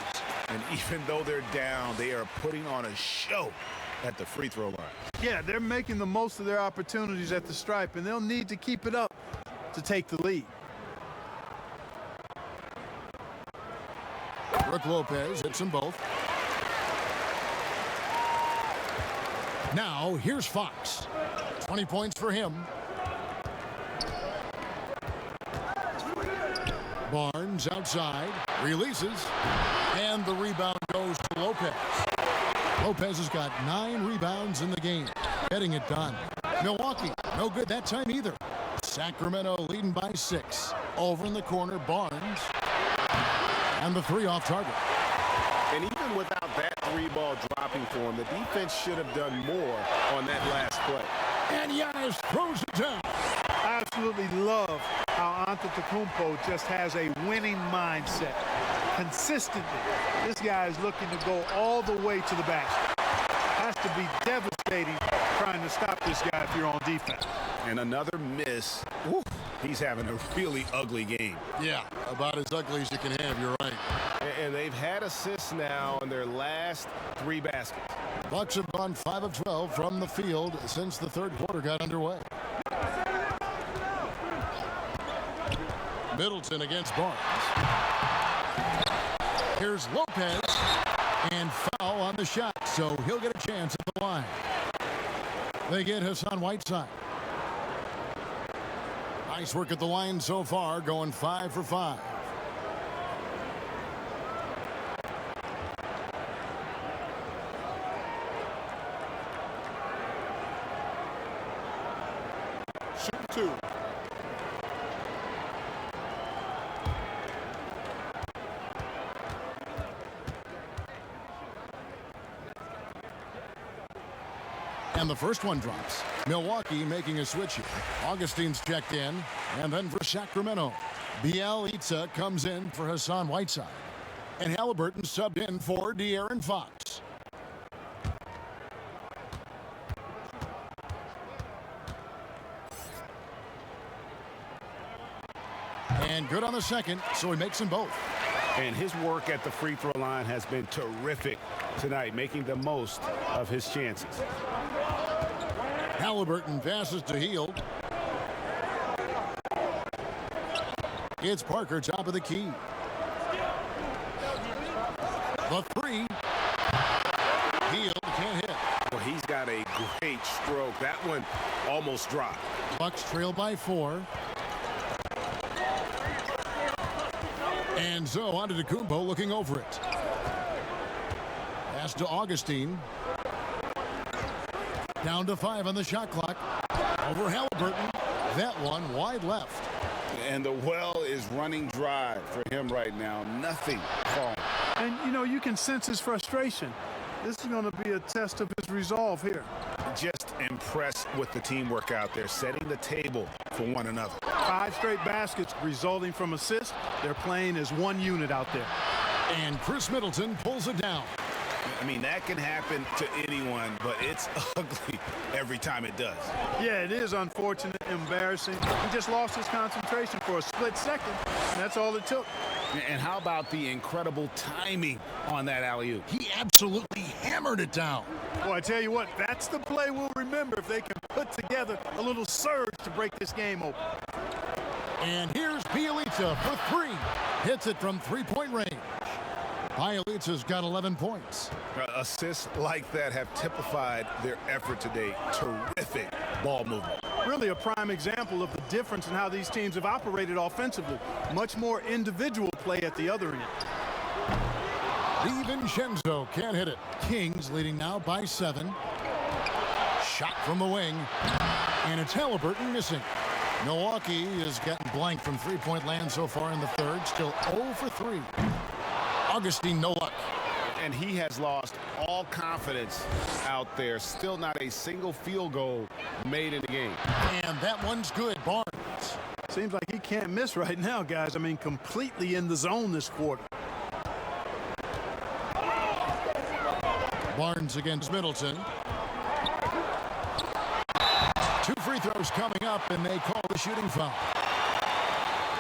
And even though they're down, they are putting on a show at the free throw line. Yeah, they're making the most of their opportunities at the stripe, and they'll need to keep it up to take the lead. Brook Lopez hits them both. Now, here's Fox. 20 points for him. Barnes outside, releases, and the rebound goes to Lopez. Lopez has got 9 rebounds in the game, getting it done. Milwaukee, no good that time either. Sacramento leading by 6. Over in the corner, Barnes. And the 3 off target. And even without that 3-ball dropping for him, the defense should have done more on that last play. And Giannis throws it down. I absolutely love how Antetokounmpo just has a winning mindset. Consistently, this guy is looking to go all the way to the basket. Has to be devastating trying to stop this guy if you're on defense. And another miss. Woo, he's having a really ugly game. Yeah, about as ugly as you can have, you're right. And they've had assists now on their last 3 baskets. Bucks have gone 5 of 12 from the field since the third quarter got underway. Middleton against Barnes. Here's Lopez, and foul on the shot, so he'll get a chance at the line. They get Hassan Whiteside. Nice work at the line so far, going 5 for 5. Shoot 2. And the first one drops. Milwaukee making a switch here. Augustine's checked in, and then for Sacramento, Bielitsa comes in for Hassan Whiteside. And Halliburton subbed in for De'Aaron Fox. And good on the second, so he makes them both. And his work at the free throw line has been terrific tonight, making the most of his chances. Halliburton passes to Hield. It's Parker, top of the key. The 3. Hield can't hit. Well, he's got a great stroke. That one almost dropped. Bucks trail by 4. And so Antetokounmpo looking over it. Pass to Augustine. Down to 5 on the shot clock. Over Halliburton. That one wide left. And the well is running dry for him right now. Nothing falling. And, you know, you can sense his frustration. This is going to be a test of his resolve here. Just impressed with the teamwork out there, setting the table for one another. 5 straight baskets resulting from assists. They're playing as one unit out there. And Chris Middleton pulls it down. I mean, that can happen to anyone, but it's ugly every time it does. Yeah, it is unfortunate, embarrassing. He just lost his concentration for a split second, and that's all it took. And how about the incredible timing on that alley-oop? He absolutely hammered it down. Well, I tell you what, that's the play we'll remember if they can put together a little surge to break this game open. And here's Bielitsa for 3. Hits it from 3-point range. Bielitsa's got 11 points. Assists like that have typified their effort today. Terrific ball movement. Really a prime example of the difference in how these teams have operated offensively. Much more individual play at the other end. DiVincenzo can't hit it. Kings leading now by 7. Shot from the wing. And it's Halliburton missing. Milwaukee is getting blank from 3-point land so far in the third. Still 0 for 3. Augustine, no luck. And he has lost all confidence out there. Still not a single field goal made in the game. And that one's good. Barnes. Seems like he can't miss right now, guys. I mean, completely in the zone this quarter. Barnes against Middleton. 2 free throws coming up, and they call the shooting foul.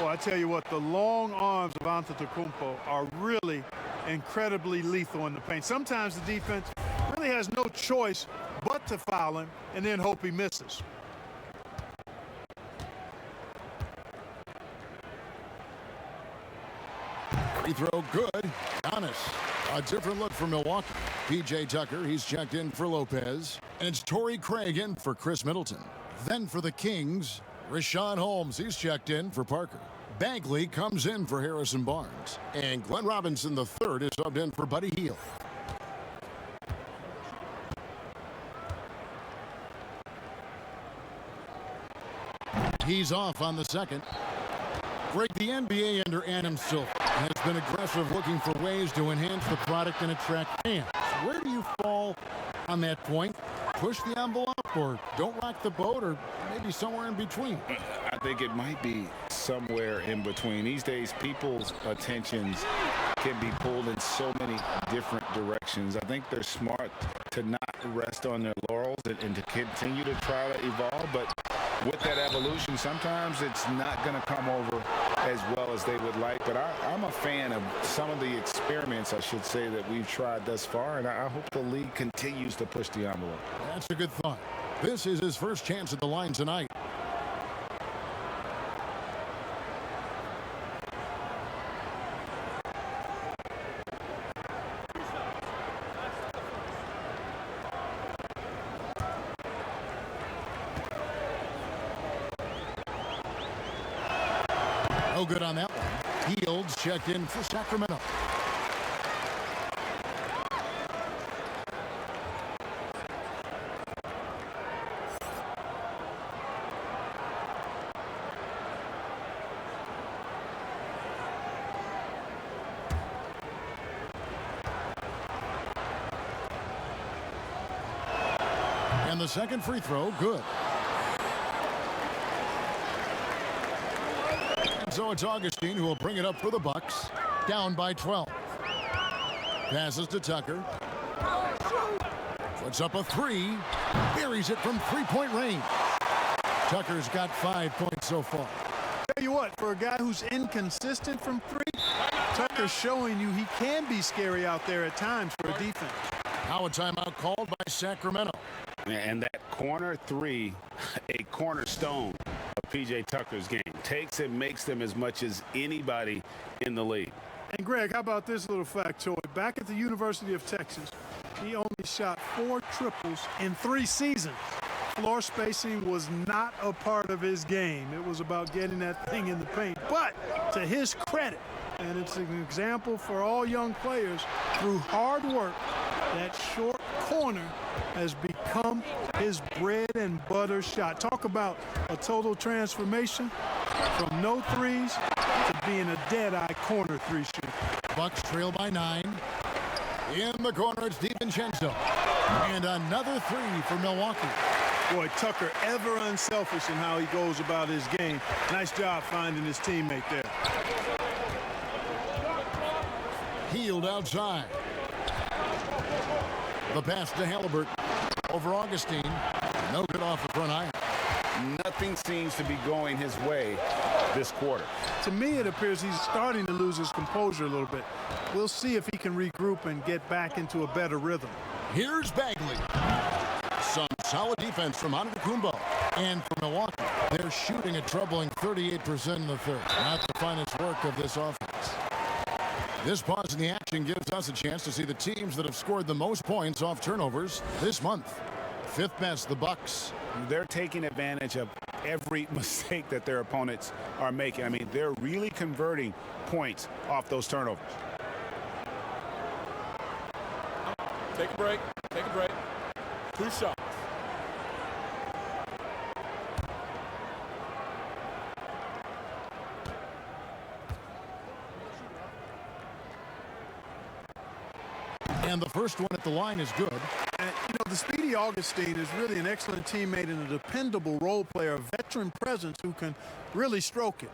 Well, I tell you what, the long arms of Antetokounmpo are really incredibly lethal in the paint. Sometimes the defense really has no choice but to foul him and then hope he misses. Free throw good. Giannis. A different look for Milwaukee. P.J. Tucker, he's checked in for Lopez. And it's Torrey Craig in for Chris Middleton. Then for the Kings, Rashawn Holmes, he's checked in for Parker. Bagley comes in for Harrison Barnes. And Glenn Robinson III is subbed in for Buddy Hield. He's off on the second. Greg, the NBA under Adam Silver has been aggressive looking for ways to enhance the product and attract fans. Where do you fall on that point? Push the envelope or don't rock the boat or maybe somewhere in between? I think it might be somewhere in between. These days, people's attentions can be pulled in so many different directions. I think they're smart to not rest on their laurels and to continue to try to evolve. But with that evolution, sometimes it's not going to come over as well as they would like. But I'm a fan of some of the experiments, I should say, that we've tried thus far. And I hope the league continues to push the envelope. That's a good thought. This is his first chance at the line tonight. No good on that one. Fields checked in for Sacramento. And the second free throw, good. So it's Augustine who will bring it up for the Bucks. Down by 12. Passes to Tucker. Puts up a three. Buries it from three-point range. Tucker's got 5 points so far. Tell you what, for a guy who's inconsistent from three, Tucker's showing you he can be scary out there at times for a defense. Now a timeout called by Sacramento. And that corner three, a cornerstone of P.J. Tucker's game. Takes and makes them as much as anybody in the league. And Greg, how about this little factoid? Back at the University of Texas, he only shot 4 triples in 3 seasons. Floor spacing was not a part of his game. It was about getting that thing in the paint. But to his credit, and it's an example for all young players, through hard work, that short corner has become his bread and butter shot. Talk about a total transformation from no threes to being a dead-eye corner three shooter. Bucks trail by 9. In the corner, it's DiVincenzo. And another three for Milwaukee. Boy, Tucker ever unselfish in how he goes about his game. Nice job finding his teammate there. Hield outside. The pass to Halliburton over Augustine. No good off the front iron. Nothing seems to be going his way this quarter. To me, it appears he's starting to lose his composure a little bit. We'll see if he can regroup and get back into a better rhythm. Here's Bagley. Some solid defense from Antetokounmpo. And for Milwaukee, they're shooting a troubling 38% in the third. Not the finest work of this offense. This pause in the action gives us a chance to see the teams that have scored the most points off turnovers this month. 5th best, the Bucks. They're taking advantage of every mistake that their opponents are making. I mean, they're really converting points off those turnovers. Take a break. Take a break. 2 shots. And the first one at the line is good. And, you know, the speedy Augustine is really an excellent teammate and a dependable role player, a veteran presence who can really stroke it.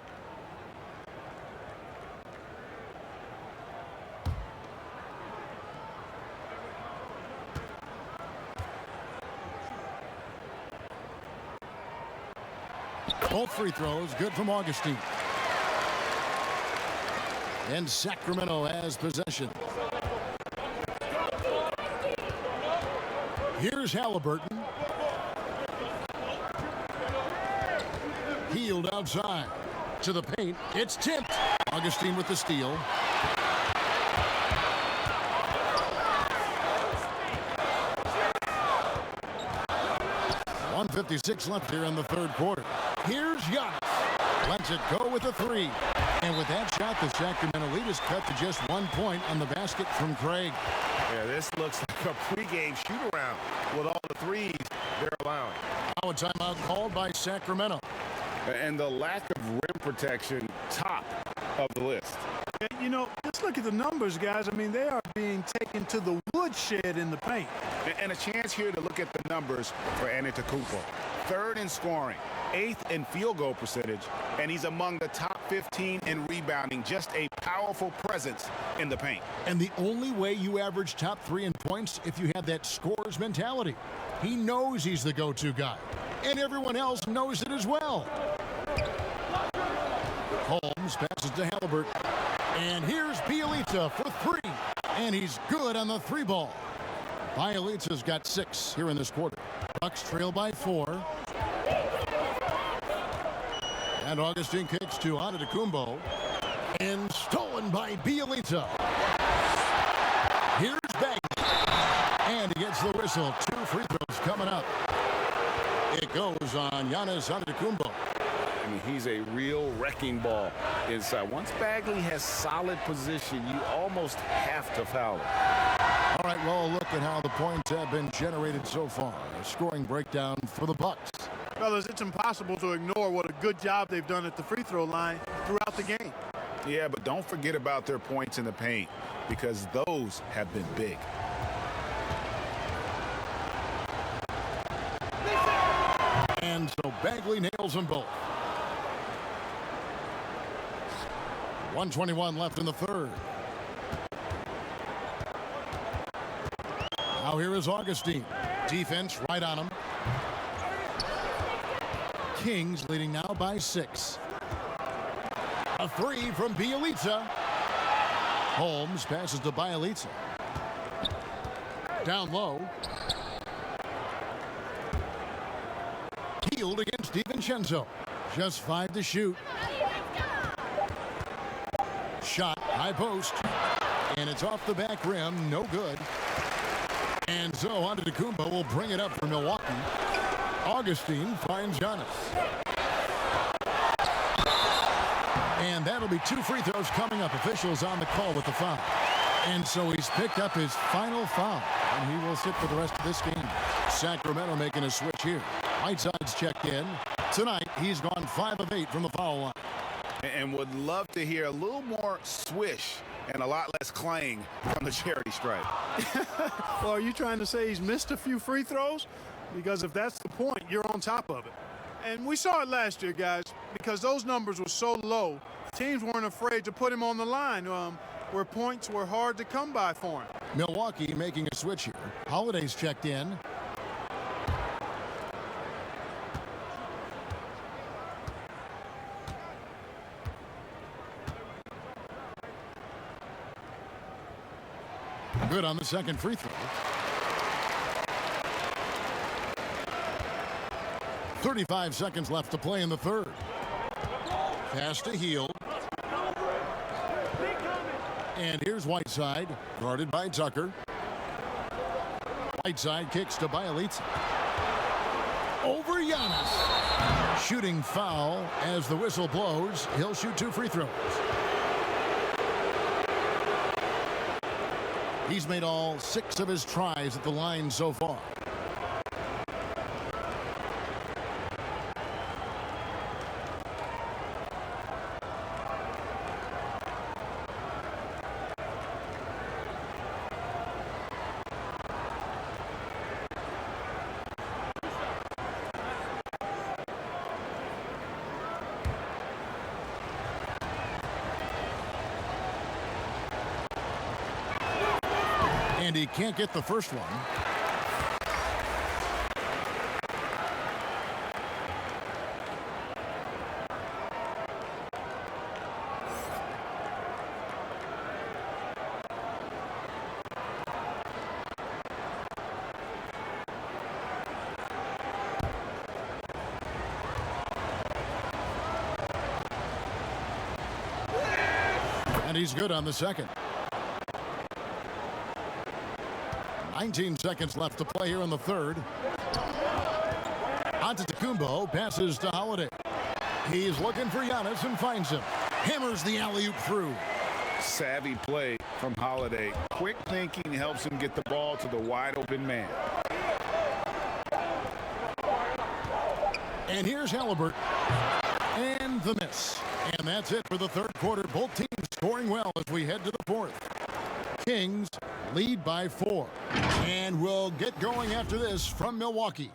Both free throws good from Augustine. And Sacramento has possession. Here's Halliburton. Healed outside. To the paint. It's tipped. Augustine with the steal. .156 left here in the third quarter. Here's Giannis. Lets it go with a three. And with that shot, the Sacramento lead is cut to just 1 point on the basket from Craig. Yeah, this looks like a pregame shoot-around with all the threes they're allowing. Now a timeout called by Sacramento. And the lack of rim protection, top of the list. You know, just look at the numbers, guys. I mean, they are being taken to the woodshed in the paint. And a chance here to look at the numbers for Antetokounmpo. 3rd in scoring, 8th in field goal percentage, and he's among the top 15 in rebounding. Just a powerful presence in the paint. And the only way you average top 3 in points if you have that scorer's mentality. He knows he's the go-to guy, and everyone else knows it as well. Holmes passes to Halliburton. And here's Bielitsa for 3. And he's good on the 3 ball. Bielitsa's got 6 here in this quarter. Bucks trail by 4. And Augustine kicks to Antetokounmpo. And stolen by Bielitsa. Here's Bagley. And he gets the whistle. 2 free throws coming up. It goes on Giannis Antetokounmpo. I mean, he's a real wrecking ball inside. Once Bagley has solid position, you almost have to foul him. All right, well, look at how the points have been generated so far. A scoring breakdown for the Bucks. Fellas, it's impossible to ignore what a good job they've done at the free throw line throughout the game. Yeah, but don't forget about their points in the paint, because those have been big. And so Bagley nails them both. 1:21 left in the third. Now here is Augustine. Defense right on him. Kings leading now by 6. A 3 from Bielitsa. Holmes passes to Bielitsa. Down low. Healed against DiVincenzo. Just 5 to shoot. Shot, high post. And it's off the back rim, no good. And so Antetokounmpo will bring it up for Milwaukee. Augustine finds Giannis. And that'll be 2 free throws coming up. Officials on the call with the foul. And so he's picked up his final foul. And he will sit for the rest of this game. Sacramento making a switch here. Whiteside's checked in. Tonight, he's gone 5 of 8 from the foul line. And would love to hear a little more swish and a lot less clang from the charity stripe. Well, are you trying to say he's missed a few free throws? Because if that's the point, you're on top of it. And we saw it last year, guys, because those numbers were so low, teams weren't afraid to put him on the line where points were hard to come by for him. Milwaukee making a switch here. Holiday's checked in. Good on the second free throw. 35 seconds left to play in the third. Pass to Hield. And here's Whiteside, guarded by Tucker. Whiteside kicks to Bielitsa. Over Giannis. Shooting foul as the whistle blows. He'll shoot 2 free throws. He's made all 6 of his tries at the line so far. And he can't get the first one. And he's good on the second. 19 seconds left to play here in the third. Antetokounmpo passes to Holiday. He's looking for Giannis and finds him. Hammers the alley-oop through. Savvy play from Holiday. Quick thinking helps him get the ball to the wide-open man. And here's Halliburton. And the miss. And that's it for the third quarter. Both teams scoring well as we head to the fourth. Kings lead by 4. And we'll get going after this from Milwaukee.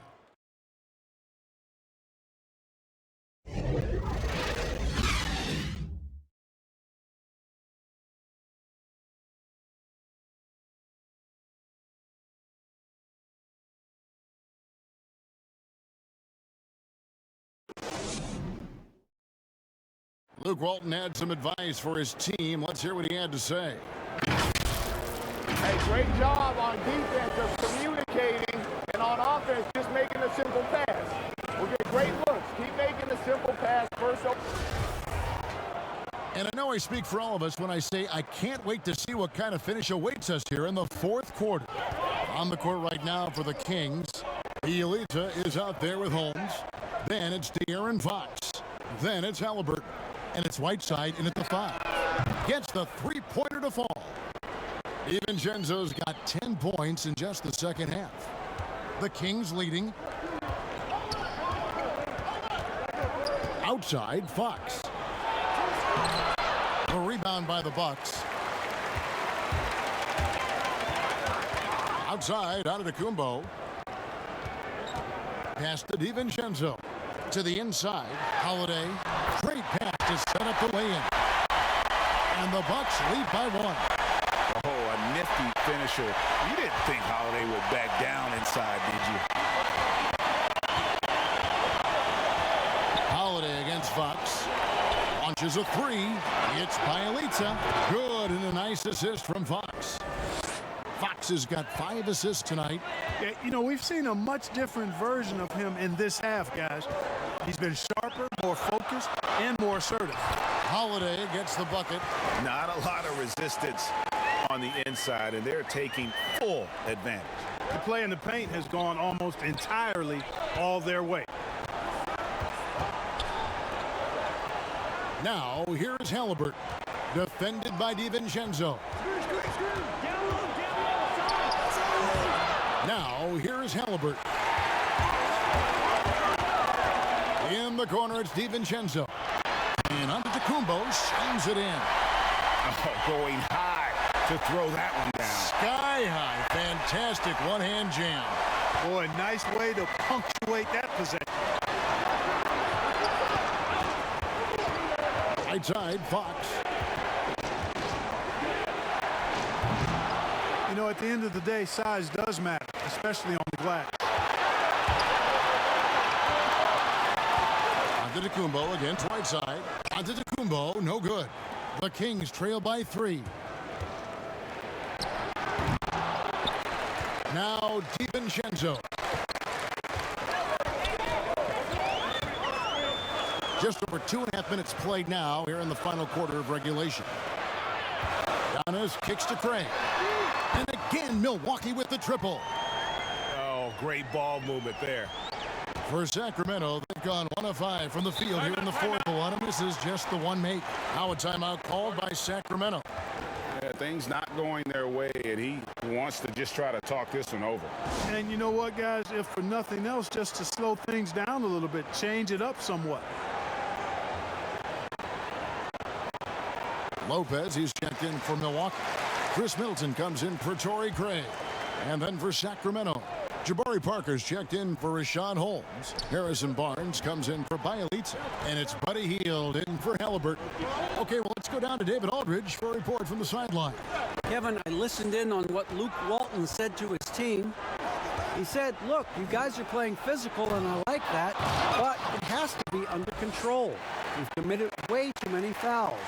Luke Walton had some advice for his team. Let's hear what he had to say. Hey, great job on defense of communicating, and on offense, just making a simple pass. We'll get great looks. Keep making the simple pass first. And I know I speak for all of us when I say I can't wait to see what kind of finish awaits us here in the fourth quarter. On the court right now for the Kings, Bielitsa is out there with Holmes. Then it's De'Aaron Fox. Then it's Halliburton. And it's Whiteside in at the 5. Gets the three-pointer to fall. DiVincenzo's got 10 points in just the second half. The Kings leading. Outside, Fox. A rebound by the Bucks. Outside, Antetokounmpo. Pass to DiVincenzo. To the inside, Holiday. Great pass to set up the lay-in. And the Bucks lead by 1. Oh, a nifty finisher. You didn't think Holiday would back down inside, did you? Holiday against Fox. Launches a 3. It's Bielitsa. Good, and a nice assist from Fox. Fox has got 5 assists tonight. Yeah, you know, we've seen a much different version of him in this half, guys. He's been sharper, more focused, and more assertive. Holiday gets the bucket. Not a lot of resistance on the inside, and they're taking full advantage. The play in the paint has gone almost entirely all their way. Now, here's Halliburton. Defended by DiVincenzo. Now, here's Halliburton. In the corner, it's DiVincenzo. And Antetokounmpo shines it in. Oh, going high to throw that one down. Sky high. Fantastic one-hand jam. Boy, nice way to punctuate that possession. Right side, Fox. You know, at the end of the day, size does matter, especially on the glass. Antetokounmpo against Whiteside. Antetokounmpo, no good. The Kings trail by 3. Now DiVincenzo. Just over 2.5 minutes played now here in the final quarter of regulation. Giannis kicks to Craig. And again, Milwaukee with the triple. Oh, great ball movement there. For Sacramento, they've gone 1 of 5 from the field here in the fourth. One of them, this is just the one make. Now a timeout called by Sacramento. Yeah, things not going their way, and he wants to just try to talk this one over. And you know what, guys? If for nothing else, just to slow things down a little bit, change it up somewhat. Lopez, he's checked in for Milwaukee. Chris Middleton comes in for Torrey Craig. And then for Sacramento, Jabari Parker's checked in for Rashawn Holmes. Harrison Barnes comes in for Bielitsa. And it's Buddy Hield in for Halliburton. Okay, well, let's go down to David Aldridge for a report from the sideline. Kevin, I listened in on what Luke Walton said to his team. He said, look, you guys are playing physical, and I like that, but it has to be under control. We've committed way too many fouls.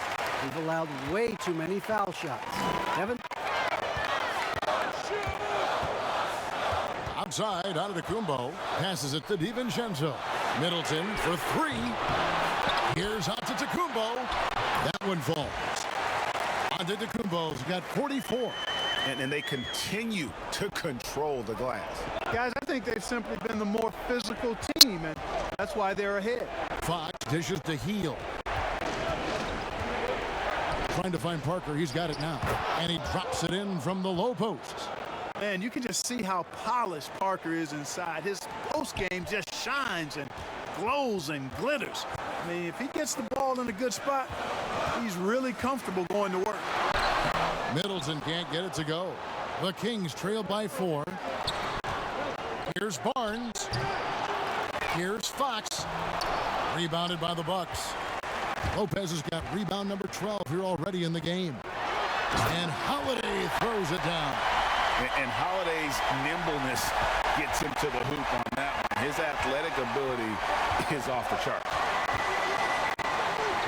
We've allowed way too many foul shots. Kevin? Outside, Antetokounmpo passes it to DiVincenzo. Middleton for 3. Here's Antetokounmpo. That one falls. Antetokounmpo's got 44. And they continue to control the glass. Guys, I think they've simply been the more physical team, and that's why they're ahead. Fox dishes to Heel. Trying to find Parker. He's got it now. And he drops it in from the low post. Man, you can just see how polished Parker is inside. His post game just shines and glows and glitters. I mean, if he gets the ball in a good spot, he's really comfortable going to work. Middleton can't get it to go. The Kings trail by 4. Here's Barnes. Here's Fox. Rebounded by the Bucks. Lopez has got rebound number 12 here already in the game. And Holiday throws it down. And Holiday's nimbleness gets him to the hoop on that one. His athletic ability is off the chart.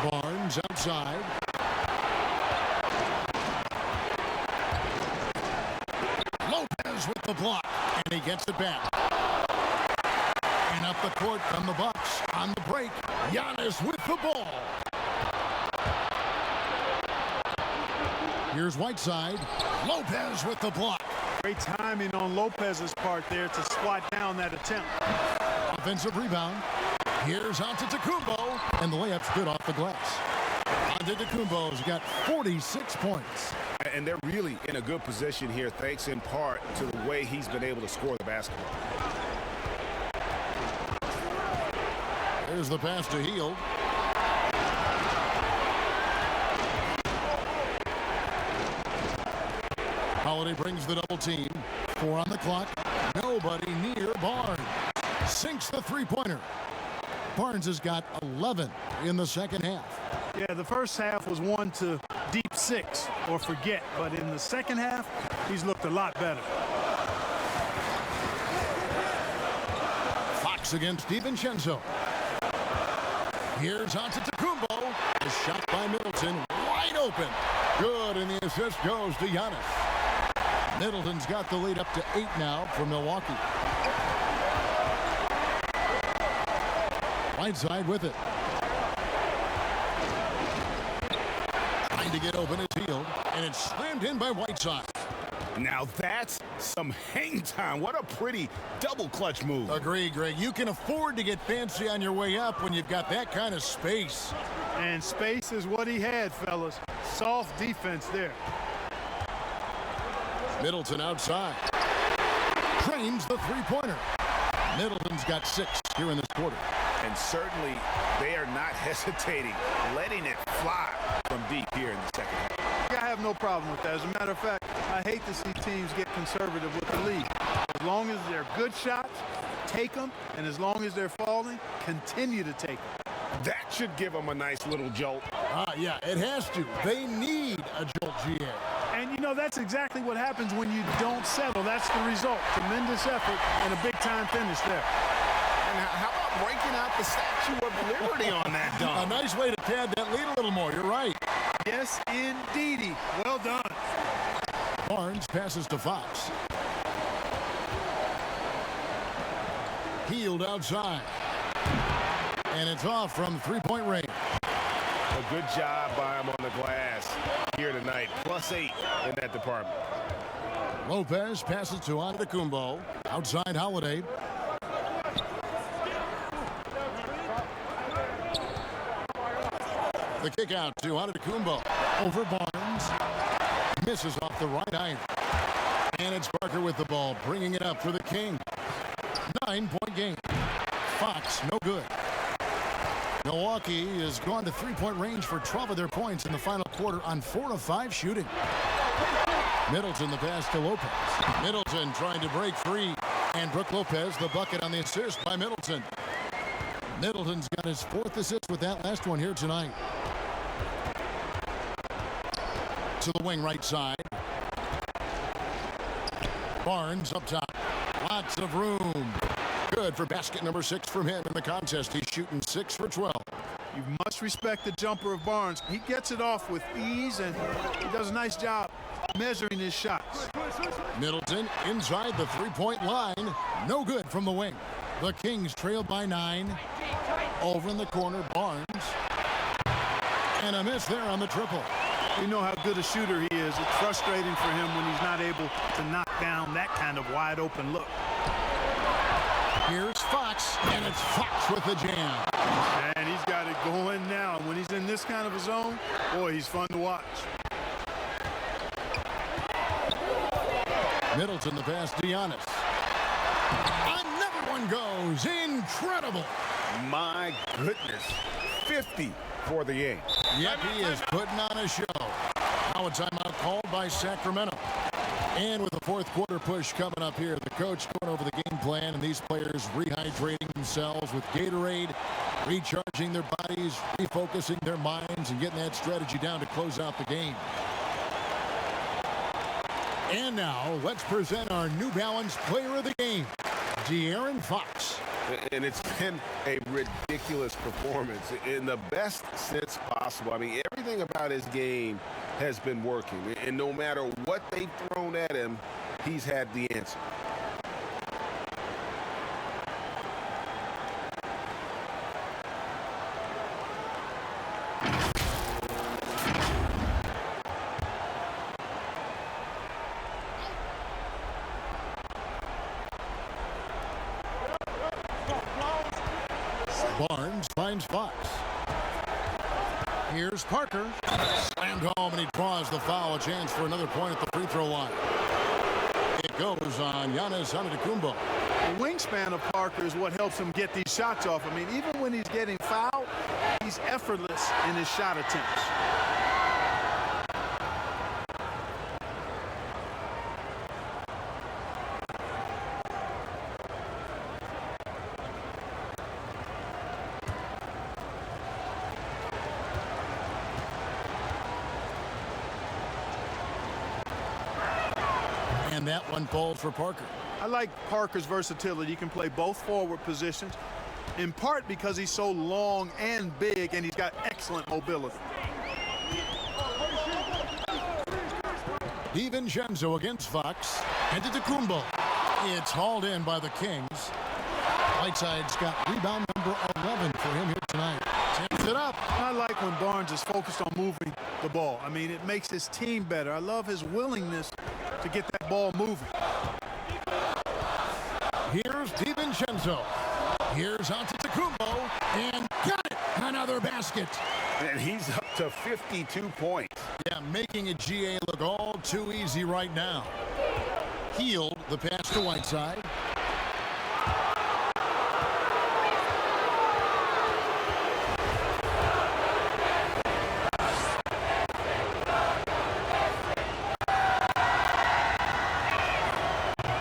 Barnes outside. Lopez with the block. And he gets it back. And up the court from the Bucks. On the break, Giannis with the ball. Here's Whiteside. Lopez with the block. Great timing on Lopez's part there to swat down that attempt. Offensive rebound. Here's Antetokounmpo. And the layup's good off the glass. Antetokounmpo's got 46 points. And they're really in a good position here, thanks in part to the way he's been able to score the basketball. There's the pass to Heel. Holiday brings the double team. 4 on the clock. Nobody near Barnes. Sinks the three-pointer. Barnes has got 11 in the second half. Yeah, the first half was one to deep 6 or forget, but in the second half, he's looked a lot better. Fox against DiVincenzo. Here's Antetokounmpo. A shot by Middleton. Wide open. Good, and the assist goes to Giannis. Middleton's got the lead up to 8 now for Milwaukee. Whiteside with it. Trying to get open is Hield, and it's slammed in by Whiteside. Now that's some hang time. What a pretty double clutch move. Agree, Greg. You can afford to get fancy on your way up when you've got that kind of space. And space is what he had, fellas. Soft defense there. Middleton outside. Drains the three-pointer. Middleton's got 6 here in this quarter. And certainly they are not hesitating, letting it fly from deep here in the second half. Yeah, I have no problem with that. As a matter of fact, I hate to see teams get conservative with the lead. As long as they're good shots, take them. And as long as they're falling, continue to take them. That should give them a nice little jolt. Yeah, it has to. They need a jolt, GA. And, you know, that's exactly what happens when you don't settle. That's the result. Tremendous effort and a big-time finish there. And how about breaking out the Statue of Liberty on that dunk? A nice way to pad that lead a little more. You're right. Yes, indeedy. Well done. Barnes passes to Fox. Hield outside. And it's off from three-point range. A good job by him on the glass here tonight. +8 in that department. Lopez passes to Antetokounmpo. Outside Holiday. The kick out to Antetokounmpo. Over Barnes. Misses off the right iron. And it's Parker with the ball, bringing it up for the King. 9-point game. Fox, no good. Milwaukee has gone to three-point range for 12 of their points in the final quarter on 4 of 5 shooting. Middleton, the pass to Lopez. Middleton trying to break free. And Brook Lopez, the bucket on the assist by Middleton. Middleton's got his 4th assist with that last one here tonight. To the wing right side. Barnes up top. Lots of room. Good for basket number 6 from him in the contest. He's shooting 6 for 12. You must respect the jumper of Barnes. He gets it off with ease, and he does a nice job measuring his shots. Middleton inside the three-point line. No good from the wing. The Kings trail by 9. Over in the corner, Barnes. And a miss there on the triple. We know how good a shooter he is. It's frustrating for him when he's not able to knock down that kind of wide open look. Here's Fox, and it's Fox with the jam. And he's got it going now. When he's in this kind of a zone, boy, he's fun to watch. Middleton, the pass to Giannis. Another one goes. Incredible. My goodness. 50 for the game. Yep, he is putting on a show. Now a timeout called by Sacramento. And with the fourth quarter push coming up here, the coach going over the game plan and these players rehydrating themselves with Gatorade, recharging their bodies, refocusing their minds, and getting that strategy down to close out the game. And now let's present our New Balance player of the game, De'Aaron Fox. And it's been a ridiculous performance in the best sense possible. I mean, everything about his game has been working. And no matter what they've thrown at him, he's had the answer. Barnes finds Fox. Here's Parker. Slammed home, and he draws the foul. A chance for another point at the free throw line. It goes on Giannis Antetokounmpo. The wingspan of Parker is what helps him get these shots off. I mean, even when he's getting fouled, he's effortless in his shot attempts. And that one falls for Parker. I like Parker's versatility. He can play both forward positions, in part because he's so long and big, and he's got excellent mobility. DiVincenzo against Fox. Antetokounmpo. It's hauled in by the Kings. Whiteside's got rebound number 11 for him here tonight. Tips it up. I like when Barnes is focused on moving the ball. I mean, it makes his team better. I love his willingness to get that ball moving. Here's DiVincenzo. Here's Antetokounmpo, and got it! Another basket. And he's up to 52 points. Yeah, making a GA look all too easy right now. Healed the pass to Whiteside.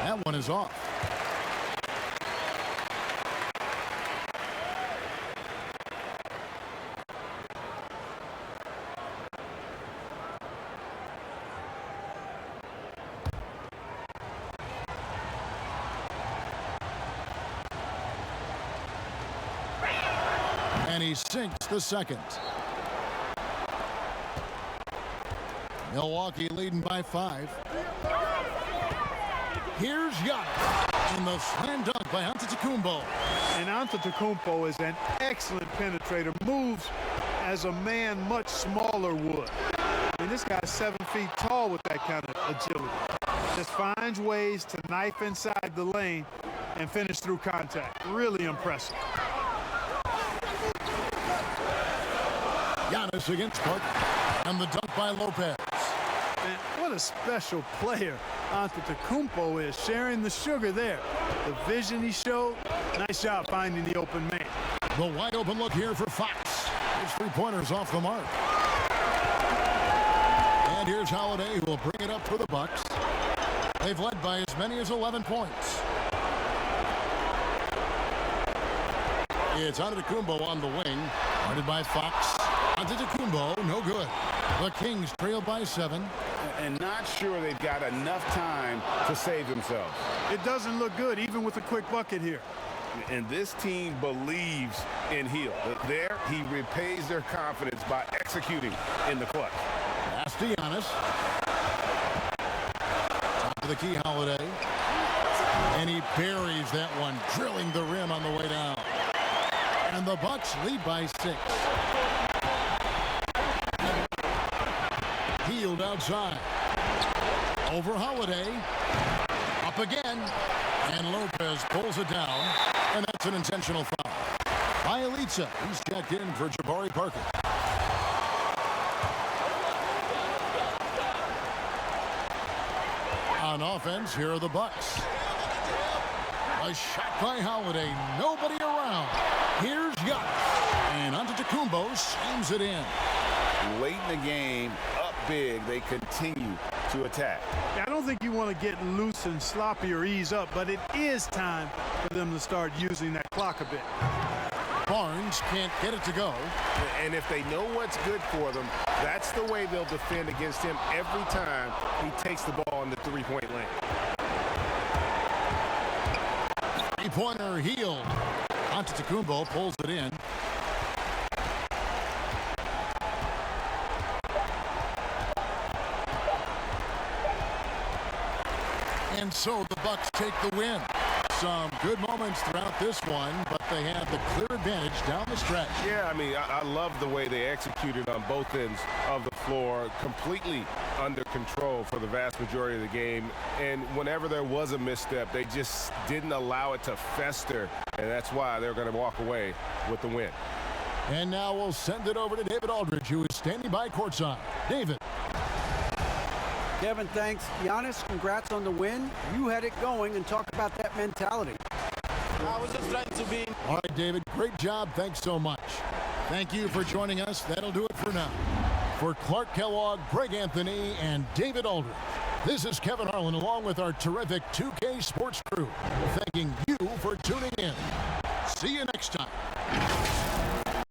That one is off. And he sinks the second. Milwaukee leading by 5. Here's Giannis in the slam dunk by Antetokounmpo. And Antetokounmpo is an excellent penetrator. Moves as a man much smaller would. I mean, this guy's 7 feet tall with that kind of agility. Just finds ways to knife inside the lane and finish through contact. Really impressive. Giannis against Parker. And the dunk by Lopez. Man, what a special player Antetokounmpo is, sharing the sugar there. The vision he showed, nice job finding the open man. The wide open look here for Fox. His three-pointers off the mark. And here's Holiday, who will bring it up for the Bucks. They've led by as many as 11 points. It's Antetokounmpo on the wing. Guarded by Fox. Antetokounmpo, no good. The Kings trail by 7. And not sure they've got enough time to save themselves. It doesn't look good, even with a quick bucket here. And this team believes in Hill. There, he repays their confidence by executing in the clutch. Pass to Giannis. Top of the key, Holiday. And he buries that one, drilling the rim on the way down. And the Bucks lead by 6. Hield outside. Over Holiday. Up again. And Lopez pulls it down. And that's an intentional foul. Bielitsa, he's checked in for Jabari Parker. On offense, here are the Bucks. A shot by Holiday. Nobody around. Here's Giannis. And Antetokounmpo slams it in. Late in the game, up big, they continue to attack. I don't think you want to get loose and sloppy or ease up, but it is time for them to start using that clock a bit. Barnes can't get it to go. And if they know what's good for them, that's the way they'll defend against him every time he takes the ball in the three-point lane. Three-pointer Hield. Antetokounmpo pulls it in. And so the Bucks take the win. Some good moments throughout this one, but they have the clear advantage down the stretch. Yeah, I mean, I love the way they executed on both ends of the floor, completely under control for the vast majority of the game. And whenever there was a misstep, they just didn't allow it to fester, and that's why they're going to walk away with the win. And now we'll send it over to David Aldridge, who is standing by courtside. David. Kevin, thanks. Giannis, congrats on the win. You had it going, and talk about that mentality. I was just trying to be. All right, David, great job. Thanks so much. Thank you for joining us. That'll do it for now. For Clark Kellogg, Greg Anthony, and David Aldridge, this is Kevin Harlan along with our terrific 2K Sports crew, thanking you for tuning in. See you next time.